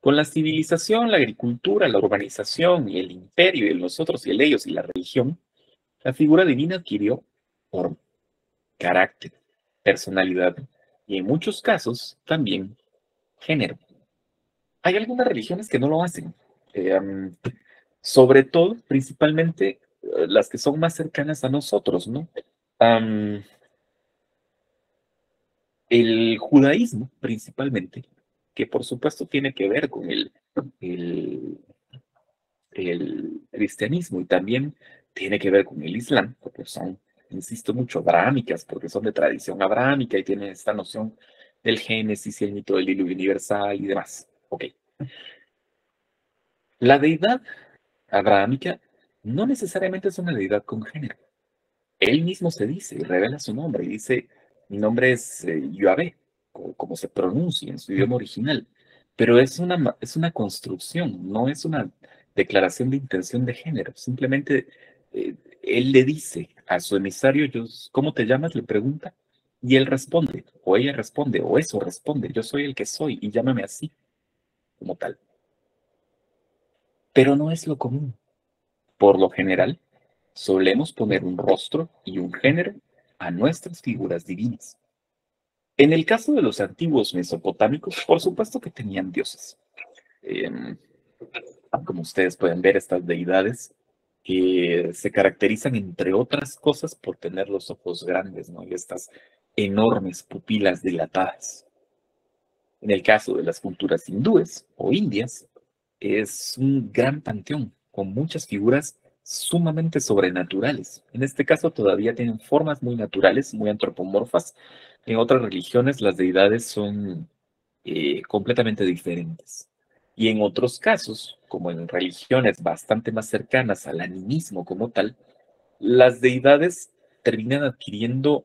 con la civilización, la agricultura, la urbanización y el imperio y el nosotros y el ellos y la religión, la figura divina adquirió forma, carácter, personalidad y en muchos casos también género. Hay algunas religiones que no lo hacen, eh, um, sobre todo, principalmente las que son más cercanas a nosotros, ¿no? Um, el judaísmo, principalmente, que por supuesto tiene que ver con el el cristianismo y también tiene que ver con el islam, porque son, insisto mucho, abrahámicas, porque son de tradición abrahámica y tienen esta noción del Génesis y el mito del diluvio universal y demás. Ok. La deidad abrahámica no necesariamente es una deidad con género. Él mismo se dice y revela su nombre y dice, mi nombre es Yahvé, como se pronuncia en su idioma original, pero es una construcción, no es una declaración de intención de género, simplemente él le dice a su emisario, ¿cómo te llamas? Le pregunta, y él responde, o ella responde, o eso responde, yo soy el que soy y llámame así, como tal. Pero no es lo común. Por lo general, solemos poner un rostro y un género a nuestras figuras divinas. En el caso de los antiguos mesopotámicos, por supuesto que tenían dioses. Em, Como ustedes pueden ver, estas deidades que se caracterizan, entre otras cosas, por tener los ojos grandes, ¿no? Y estas enormes pupilas dilatadas. En el caso de las culturas hindúes o indias, es un gran panteón con muchas figuras sumamente sobrenaturales. En este caso todavía tienen formas muy naturales, muy antropomorfas. En otras religiones las deidades son completamente diferentes. Y en otros casos, como en religiones bastante más cercanas al animismo como tal, las deidades terminan adquiriendo,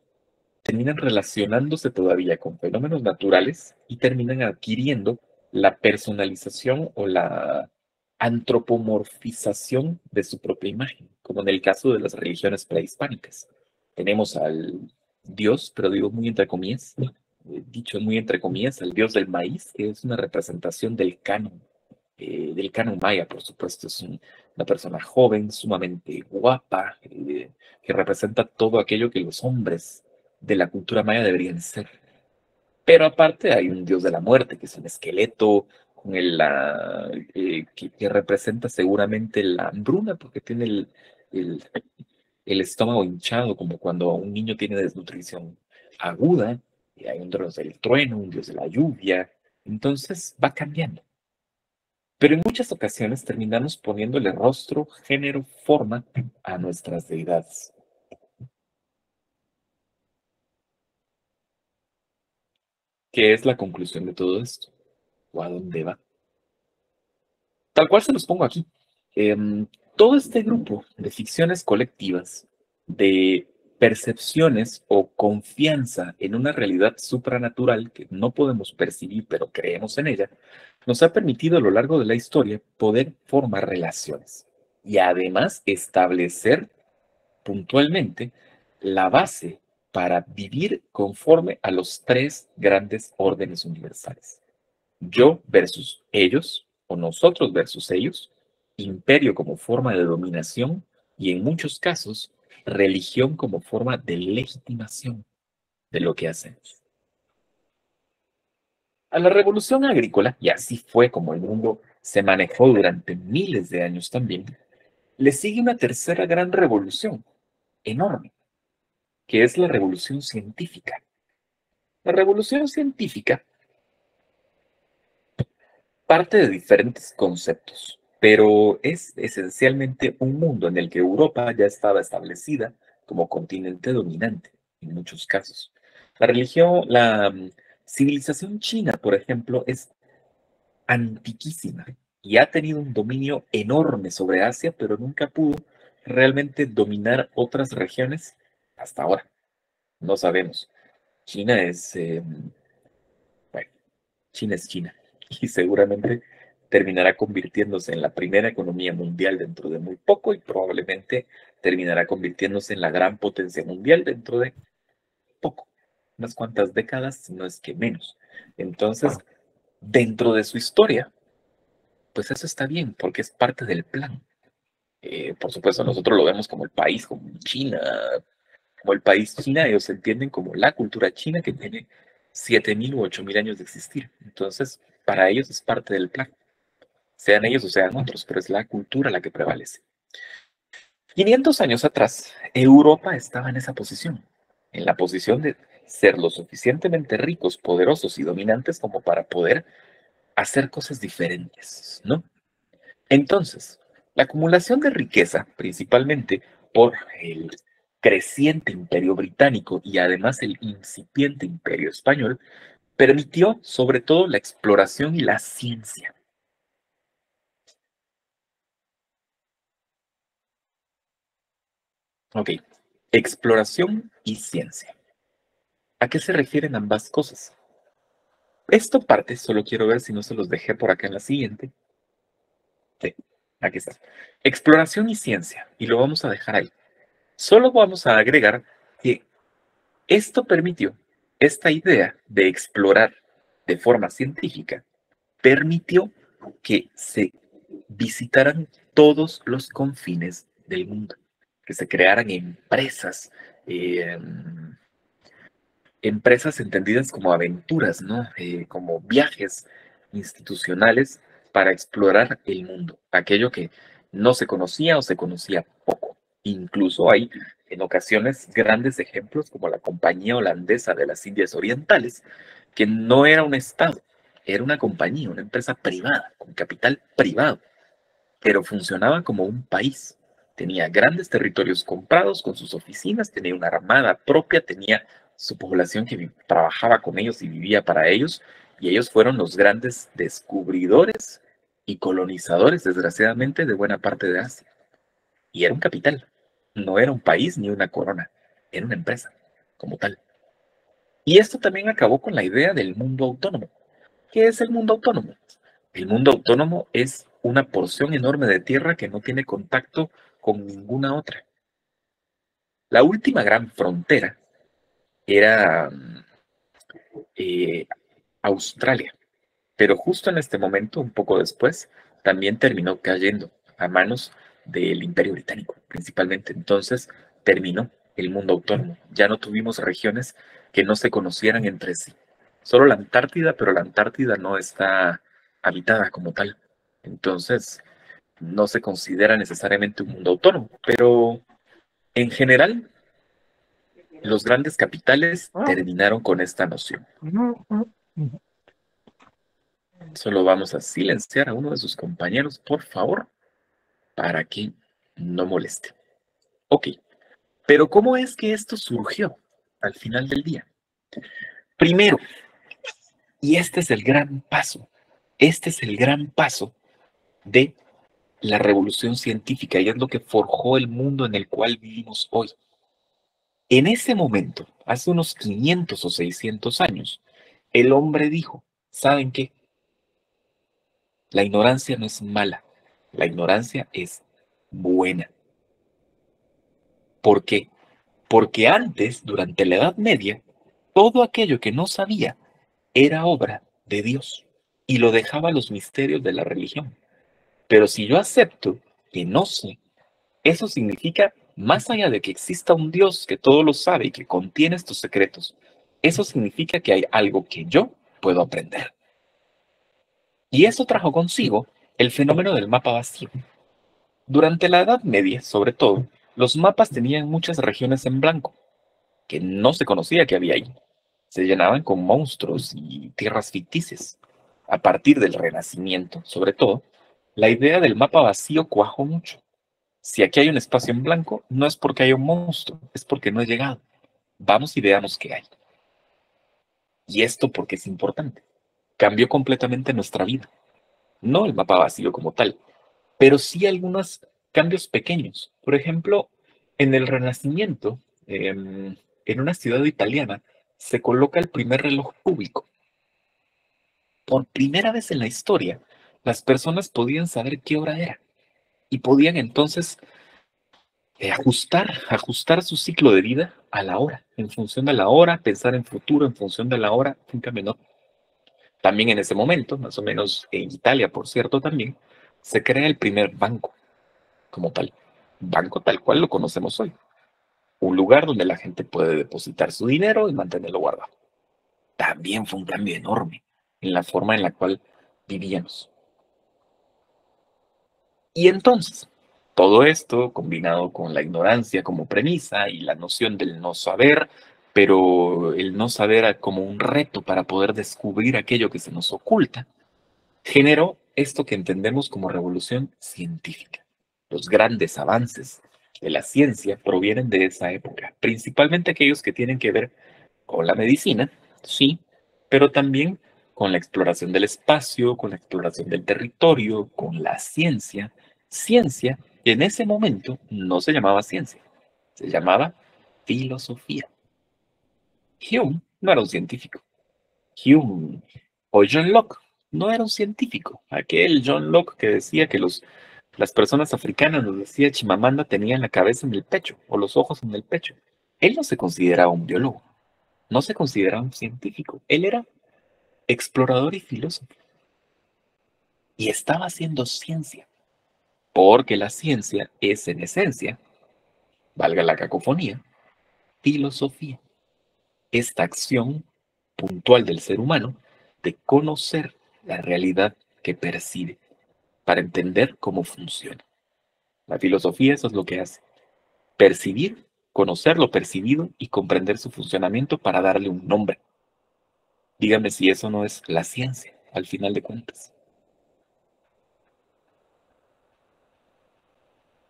terminan relacionándose todavía con fenómenos naturales y terminan adquiriendo la personalización o la antropomorfización de su propia imagen, como en el caso de las religiones prehispánicas. Tenemos al Dios, pero digo muy entre comillas, dicho muy entre comillas, al Dios del maíz, que es una representación del canon maya, por supuesto, es una persona joven, sumamente guapa, que representa todo aquello que los hombres de la cultura maya deberían ser. Pero aparte hay un dios de la muerte, que es un esqueleto con que representa seguramente la hambruna, porque tiene el, el estómago hinchado, como cuando un niño tiene desnutrición aguda, y hay un dios del trueno, un dios de la lluvia. Entonces va cambiando. Pero en muchas ocasiones terminamos poniéndole rostro, género, forma a nuestras deidades. ¿Qué es la conclusión de todo esto? ¿O a dónde va? Tal cual se los pongo aquí. Em, Todo este grupo de ficciones colectivas, de percepciones o confianza en una realidad supranatural que no podemos percibir, pero creemos en ella, nos ha permitido a lo largo de la historia poder formar relaciones y además establecer puntualmente la base para vivir conforme a los tres grandes órdenes universales: yo versus ellos, o nosotros versus ellos, imperio como forma de dominación y en muchos casos religión como forma de legitimación de lo que hacemos. A la revolución agrícola, y así fue como el mundo se manejó durante miles de años también, le sigue una tercera gran revolución, enorme, que es la revolución científica. La revolución científica parte de diferentes conceptos, pero es esencialmente un mundo en el que Europa ya estaba establecida como continente dominante en muchos casos. La civilización china, por ejemplo, es antiquísima y ha tenido un dominio enorme sobre Asia, pero nunca pudo realmente dominar otras regiones hasta ahora. No sabemos. China es, bueno, China es China y seguramente terminará convirtiéndose en la primera economía mundial dentro de muy poco y probablemente terminará convirtiéndose en la gran potencia mundial dentro de poco, unas cuantas décadas, si no es que menos. Entonces, dentro de su historia, pues eso está bien porque es parte del plan. Por supuesto, nosotros lo vemos como el país, como China, como el país China, ellos entienden como la cultura china que tiene 7.000 u 8.000 años de existir. Entonces, para ellos es parte del plan, sean ellos o sean otros, pero es la cultura la que prevalece. 500 años atrás, Europa estaba en esa posición, en la posición de ser lo suficientemente ricos, poderosos y dominantes como para poder hacer cosas diferentes, ¿no? Entonces, la acumulación de riqueza, principalmente por el creciente imperio británico y además el incipiente imperio español, permitió sobre todo la exploración y la ciencia. Ok, exploración y ciencia. ¿A qué se refieren ambas cosas? Esto parte, solo quiero ver si no se los dejé por acá en la siguiente. Sí, aquí está. Exploración y ciencia, y lo vamos a dejar ahí. Solo vamos a agregar que esto permitió, esta idea de explorar de forma científica, permitió que se visitaran todos los confines del mundo, que se crearan empresas, eh, empresas entendidas como aventuras, ¿no? Como viajes institucionales para explorar el mundo, aquello que no se conocía o se conocía poco. Incluso hay en ocasiones grandes ejemplos como la Compañía Holandesa de las Indias Orientales, que no era un estado, era una compañía, una empresa privada, con capital privado, pero funcionaba como un país. Tenía grandes territorios comprados con sus oficinas, tenía una armada propia, tenía su población que trabajaba con ellos y vivía para ellos, y ellos fueron los grandes descubridores y colonizadores, desgraciadamente, de buena parte de Asia. Y era un capital, no era un país ni una corona, era una empresa como tal. Y esto también acabó con la idea del mundo autónomo. ¿Qué es el mundo autónomo? El mundo autónomo es una porción enorme de tierra que no tiene contacto con ninguna otra. La última gran frontera era eh, Australia, pero justo en este momento, un poco después, también terminó cayendo a manos del Imperio Británico, principalmente. Entonces terminó el mundo autónomo. Ya no tuvimos regiones que no se conocieran entre sí. solo la Antártida, pero la Antártida no está habitada como tal. Entonces, no se considera necesariamente un mundo autónomo, pero en general, los grandes capitales terminaron con esta noción. Solo vamos a silenciar a uno de sus compañeros, por favor, para que no moleste. Ok, pero ¿cómo es que esto surgió al final del día? Primero, y este es el gran paso, este es el gran paso de la revolución científica y es lo que forjó el mundo en el cual vivimos hoy. En ese momento, hace unos 500 o 600 años, el hombre dijo, ¿saben qué? La ignorancia no es mala, la ignorancia es buena. ¿Por qué? Porque antes, durante la Edad Media, todo aquello que no sabía era obra de Dios y lo dejaba a los misterios de la religión. Pero si yo acepto que no sé, eso significa, más allá de que exista un Dios que todo lo sabe y que contiene estos secretos, eso significa que hay algo que yo puedo aprender. Y eso trajo consigo el fenómeno del mapa vacío. Durante la Edad Media, sobre todo, los mapas tenían muchas regiones en blanco, que no se conocía que había ahí. Se llenaban con monstruos y tierras ficticias. A partir del Renacimiento, sobre todo, la idea del mapa vacío cuajó mucho. Si aquí hay un espacio en blanco, no es porque haya un monstruo, es porque no he llegado. Vamos y veamos qué hay. Y esto porque es importante. Cambió completamente nuestra vida. No el mapa vacío como tal, pero sí algunos cambios pequeños. Por ejemplo, en el Renacimiento, en una ciudad italiana, se coloca el primer reloj público. Por primera vez en la historia, las personas podían saber qué hora era y podían entonces ajustar su ciclo de vida a la hora, en función de la hora, pensar en futuro en función de la hora, un cambio no. También en ese momento, más o menos en Italia, por cierto, también, se crea el primer banco como tal. Banco tal cual lo conocemos hoy. Un lugar donde la gente puede depositar su dinero y mantenerlo guardado. También fue un cambio enorme en la forma en la cual vivíamos. Y entonces, todo esto combinado con la ignorancia como premisa y la noción del no saber, pero el no saber como un reto para poder descubrir aquello que se nos oculta, generó esto que entendemos como revolución científica. Los grandes avances de la ciencia provienen de esa época, principalmente aquellos que tienen que ver con la medicina, sí, pero también con la exploración del espacio, con la exploración del territorio, con la ciencia. Ciencia que en ese momento no se llamaba ciencia, se llamaba filosofía. Hume no era un científico. Hume o John Locke no era un científico. Aquel John Locke que decía que las personas africanas, nos decía Chimamanda, tenían la cabeza en el pecho o los ojos en el pecho. Él no se consideraba un biólogo, no se consideraba un científico. Él era explorador y filósofo. Y estaba haciendo ciencia, porque la ciencia es en esencia, valga la cacofonía, filosofía. Esta acción puntual del ser humano de conocer la realidad que percibe para entender cómo funciona. La filosofía eso es lo que hace. Percibir, conocer lo percibido y comprender su funcionamiento para darle un nombre. Dígame si eso no es la ciencia, al final de cuentas.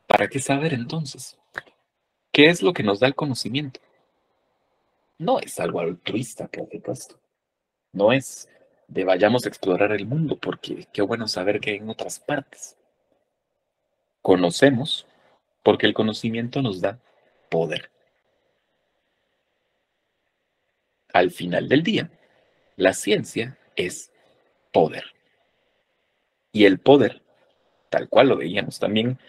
¿Para qué saber entonces? ¿Qué es lo que nos da el conocimiento? No es algo altruista, por supuesto. No es de vayamos a explorar el mundo porque qué bueno saber que hay en otras partes. Conocemos porque el conocimiento nos da poder. Al final del día, la ciencia es poder. Y el poder, tal cual lo veíamos también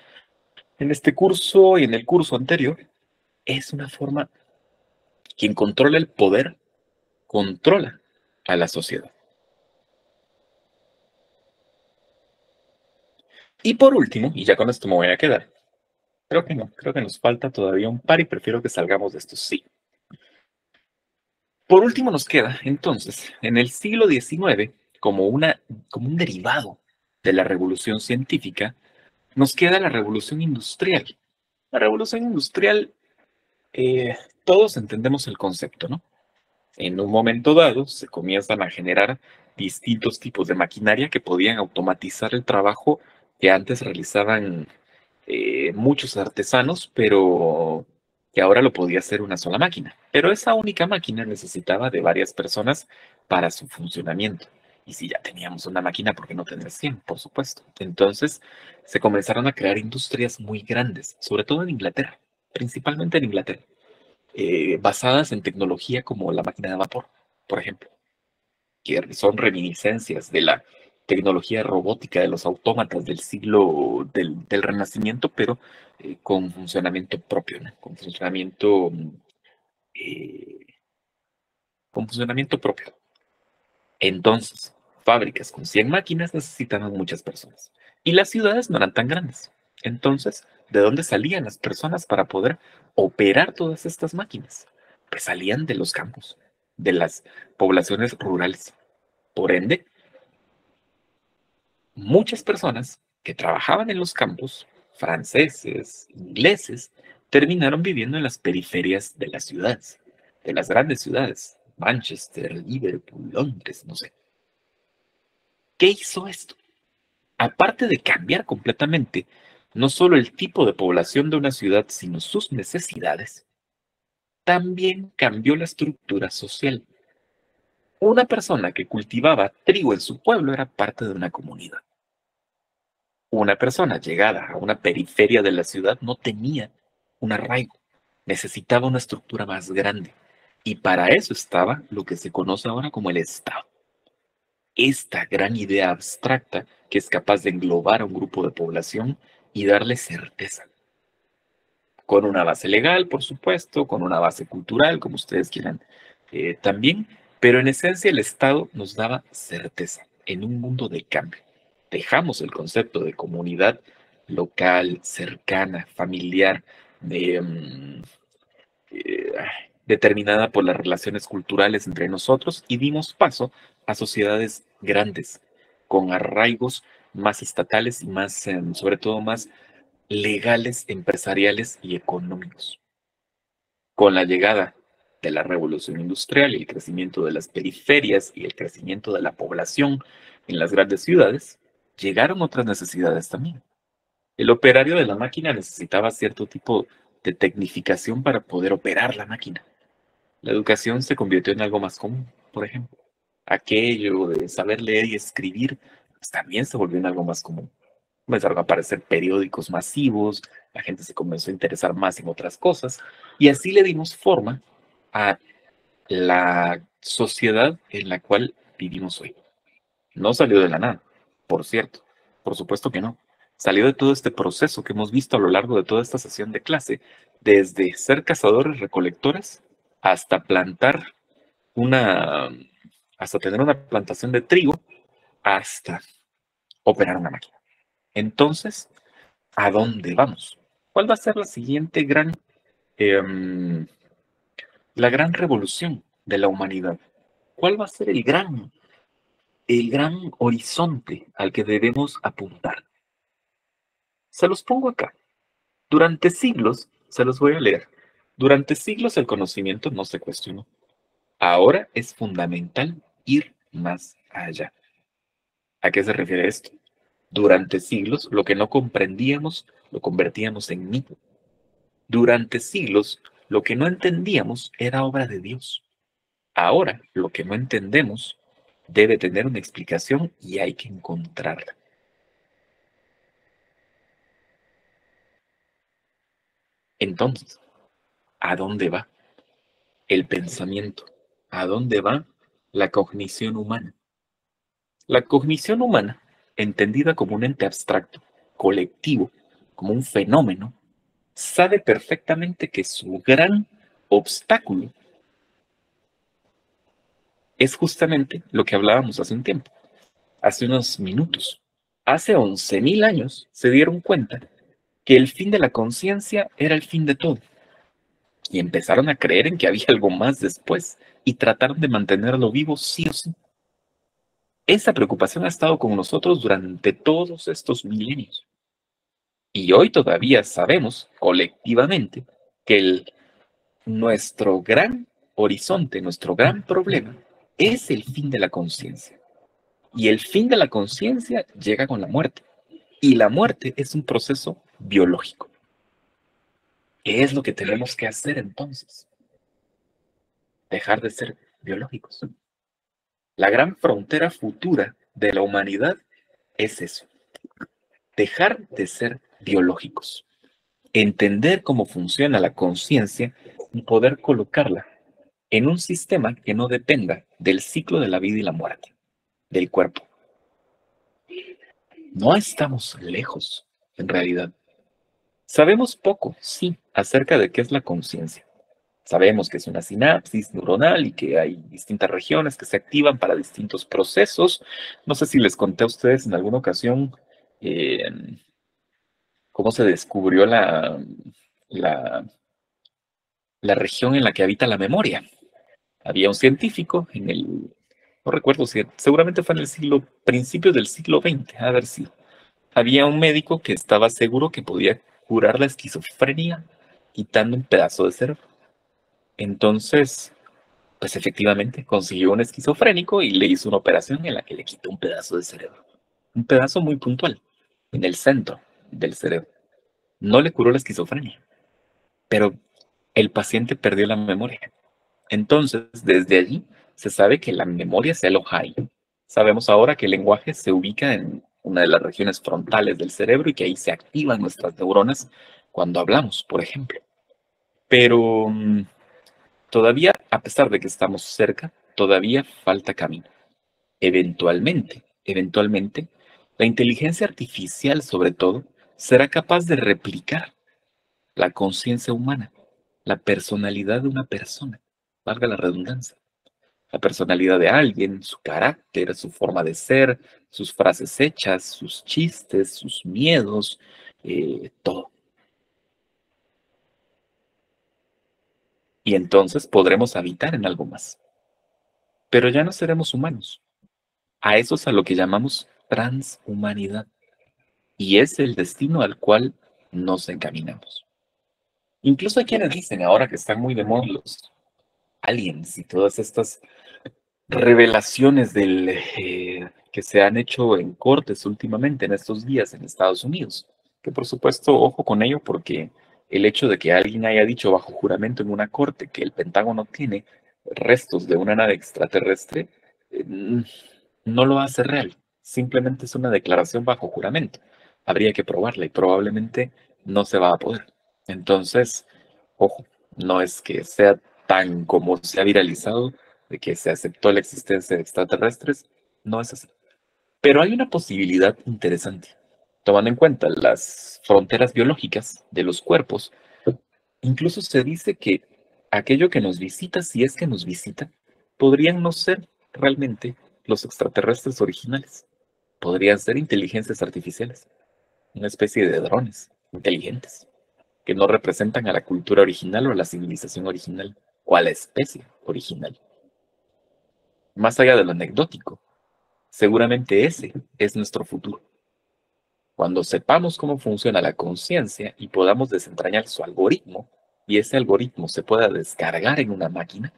en este curso y en el curso anterior, es una forma, quien controla el poder, controla a la sociedad. Y por último, y ya con esto me voy a quedar, creo que no, creo que nos falta todavía un par y prefiero que salgamos de esto, sí. Por último nos queda, entonces, en el siglo XIX, como un derivado de la revolución científica, nos queda la revolución industrial. La revolución industrial, eh, todos entendemos el concepto, ¿no? En un momento dado se comienzan a generar distintos tipos de maquinaria que podían automatizar el trabajo que antes realizaban muchos artesanos, pero que ahora lo podía hacer una sola máquina. Pero esa única máquina necesitaba de varias personas para su funcionamiento. Y si ya teníamos una máquina, ¿por qué no tener 100? Por supuesto. Entonces se comenzaron a crear industrias muy grandes, sobre todo en Inglaterra, principalmente en Inglaterra, basadas en tecnología como la máquina de vapor, por ejemplo, que son reminiscencias de la tecnología robótica de los autómatas del siglo del Renacimiento, pero con funcionamiento propio, ¿no? Eh, con funcionamiento propio. Entonces, fábricas con 100 máquinas necesitaban muchas personas. Y las ciudades no eran tan grandes. Entonces, ¿de dónde salían las personas para poder operar todas estas máquinas? Pues salían de los campos, de las poblaciones rurales. Por ende, muchas personas que trabajaban en los campos, franceses, ingleses, terminaron viviendo en las periferias de las ciudades, de las grandes ciudades, Manchester, Liverpool, Londres, no sé. ¿Qué hizo esto? Aparte de cambiar completamente no solo el tipo de población de una ciudad, sino sus necesidades, también cambió la estructura social. Una persona que cultivaba trigo en su pueblo era parte de una comunidad. Una persona llegada a una periferia de la ciudad no tenía un arraigo, necesitaba una estructura más grande. Y para eso estaba lo que se conoce ahora como el Estado. Esta gran idea abstracta que es capaz de englobar a un grupo de población y darle certeza. Con una base legal, por supuesto, con una base cultural, como ustedes quieran también, pero en esencia el Estado nos daba certeza en un mundo de cambio. Dejamos el concepto de comunidad local, cercana, familiar, de, eh, determinada por las relaciones culturales entre nosotros y dimos paso a sociedades grandes, con arraigos más estatales y más, sobre todo más legales, empresariales y económicos. Con la llegada de la revolución industrial y el crecimiento de las periferias y el crecimiento de la población en las grandes ciudades, llegaron otras necesidades también. El operario de la máquina necesitaba cierto tipo de tecnificación para poder operar la máquina. La educación se convirtió en algo más común, por ejemplo. Aquello de saber leer y escribir pues, también se volvió en algo más común. Comenzaron a aparecer periódicos masivos, la gente se comenzó a interesar más en otras cosas y así le dimos forma a la sociedad en la cual vivimos hoy. No salió de la nada, por cierto, por supuesto que no. Salió de todo este proceso que hemos visto a lo largo de toda esta sesión de clase, desde ser cazadores recolectores hasta plantar una, hasta tener una plantación de trigo, hasta operar una máquina. Entonces, ¿a dónde vamos? ¿Cuál va a ser la siguiente em, la gran revolución de la humanidad? ¿Cuál va a ser el gran horizonte al que debemos apuntar? Se los pongo acá. Durante siglos, se los voy a leer. Durante siglos el conocimiento no se cuestionó. Ahora es fundamental ir más allá. ¿A qué se refiere esto? Durante siglos lo que no comprendíamos lo convertíamos en mito. Durante siglos lo que no entendíamos era obra de Dios. Ahora lo que no entendemos debe tener una explicación y hay que encontrarla. Entonces, ¿a dónde va el pensamiento? ¿A dónde va la cognición humana? La cognición humana, entendida como un ente abstracto, colectivo, como un fenómeno, sabe perfectamente que su gran obstáculo es justamente lo que hablábamos hace un tiempo, hace unos minutos. Hace 11.000 años se dieron cuenta que el fin de la conciencia era el fin de todo y empezaron a creer en que había algo más después y trataron de mantenerlo vivo sí o sí. Esa preocupación ha estado con nosotros durante todos estos milenios. Y hoy todavía sabemos colectivamente que nuestro gran horizonte, nuestro gran problema es el fin de la conciencia. Y el fin de la conciencia llega con la muerte. Y la muerte es un proceso biológico. ¿Qué es lo que tenemos que hacer entonces? Dejar de ser biológicos. La gran frontera futura de la humanidad es eso. Dejar de ser biológicos. Entender cómo funciona la conciencia y poder colocarla en un sistema que no dependa del ciclo de la vida y la muerte, del cuerpo. No estamos lejos, en realidad. Sabemos poco, sí, acerca de qué es la conciencia. Sabemos que es una sinapsis neuronal y que hay distintas regiones que se activan para distintos procesos. No sé si les conté a ustedes en alguna ocasión eh, cómo se descubrió la, la región en la que habita la memoria. Había un científico no recuerdo si, seguramente fue en el principios del siglo XX, a ver si. Había un médico que estaba seguro que podía curar la esquizofrenia quitando un pedazo de cerebro. Entonces, pues efectivamente consiguió un esquizofrénico y le hizo una operación en la que le quitó un pedazo de cerebro. Un pedazo muy puntual, en el centro del cerebro. No le curó la esquizofrenia, pero el paciente perdió la memoria. Entonces, desde allí se sabe que la memoria se aloja ahí. Sabemos ahora que el lenguaje se ubica en una de las regiones frontales del cerebro y que ahí se activan nuestras neuronas cuando hablamos, por ejemplo. Pero todavía, a pesar de que estamos cerca, todavía falta camino. Eventualmente, la inteligencia artificial, sobre todo, será capaz de replicar la conciencia humana, la personalidad de una persona, valga la redundancia. La personalidad de alguien, su carácter, su forma de ser, sus frases hechas, sus chistes, sus miedos, todo. Y entonces podremos habitar en algo más. Pero ya no seremos humanos. A eso es a lo que llamamos transhumanidad. Y es el destino al cual nos encaminamos. Incluso hay quienes dicen ahora que están muy de moda los aliens y todas estas revelaciones que se han hecho en cortes últimamente en estos días en Estados Unidos. Que por supuesto, ojo con ello, porque el hecho de que alguien haya dicho bajo juramento en una corte que el Pentágono tiene restos de una nave extraterrestre, no lo hace real. Simplemente es una declaración bajo juramento. Habría que probarla y probablemente no se va a poder. Entonces, ojo, no es que sea tan como se ha viralizado de que se aceptó la existencia de extraterrestres, no es así. Pero hay una posibilidad interesante. Tomando en cuenta las fronteras biológicas de los cuerpos, incluso se dice que aquello que nos visita, si es que nos visita, podrían no ser realmente los extraterrestres originales. Podrían ser inteligencias artificiales, una especie de drones inteligentes, que no representan a la cultura original o a la civilización original, o a la especie original. Más allá de lo anecdótico, seguramente ese es nuestro futuro. Cuando sepamos cómo funciona la conciencia y podamos desentrañar su algoritmo, y ese algoritmo se pueda descargar en una máquina,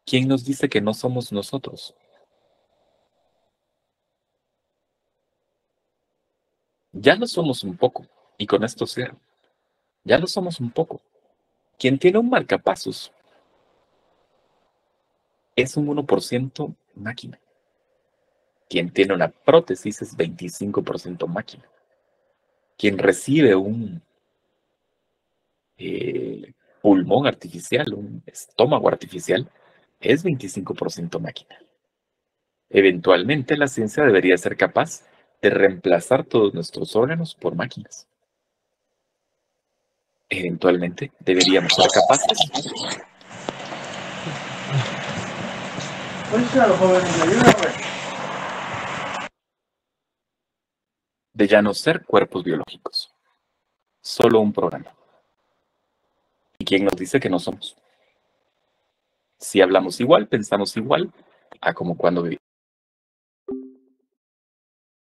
¿quién nos dice que no somos nosotros? Ya lo somos un poco, y con esto cierro. Ya lo somos un poco. Quien tiene un marcapasos es un 1% máquina. Quien tiene una prótesis es 25% máquina. Quien recibe un eh, pulmón artificial, un estómago artificial, es 25% máquina. Eventualmente la ciencia debería ser capaz de reemplazar todos nuestros órganos por máquinas. Eventualmente deberíamos ser capaces de ya no ser cuerpos biológicos, solo un programa. ¿Y quién nos dice que no somos? si hablamos igual, pensamos igual a como cuando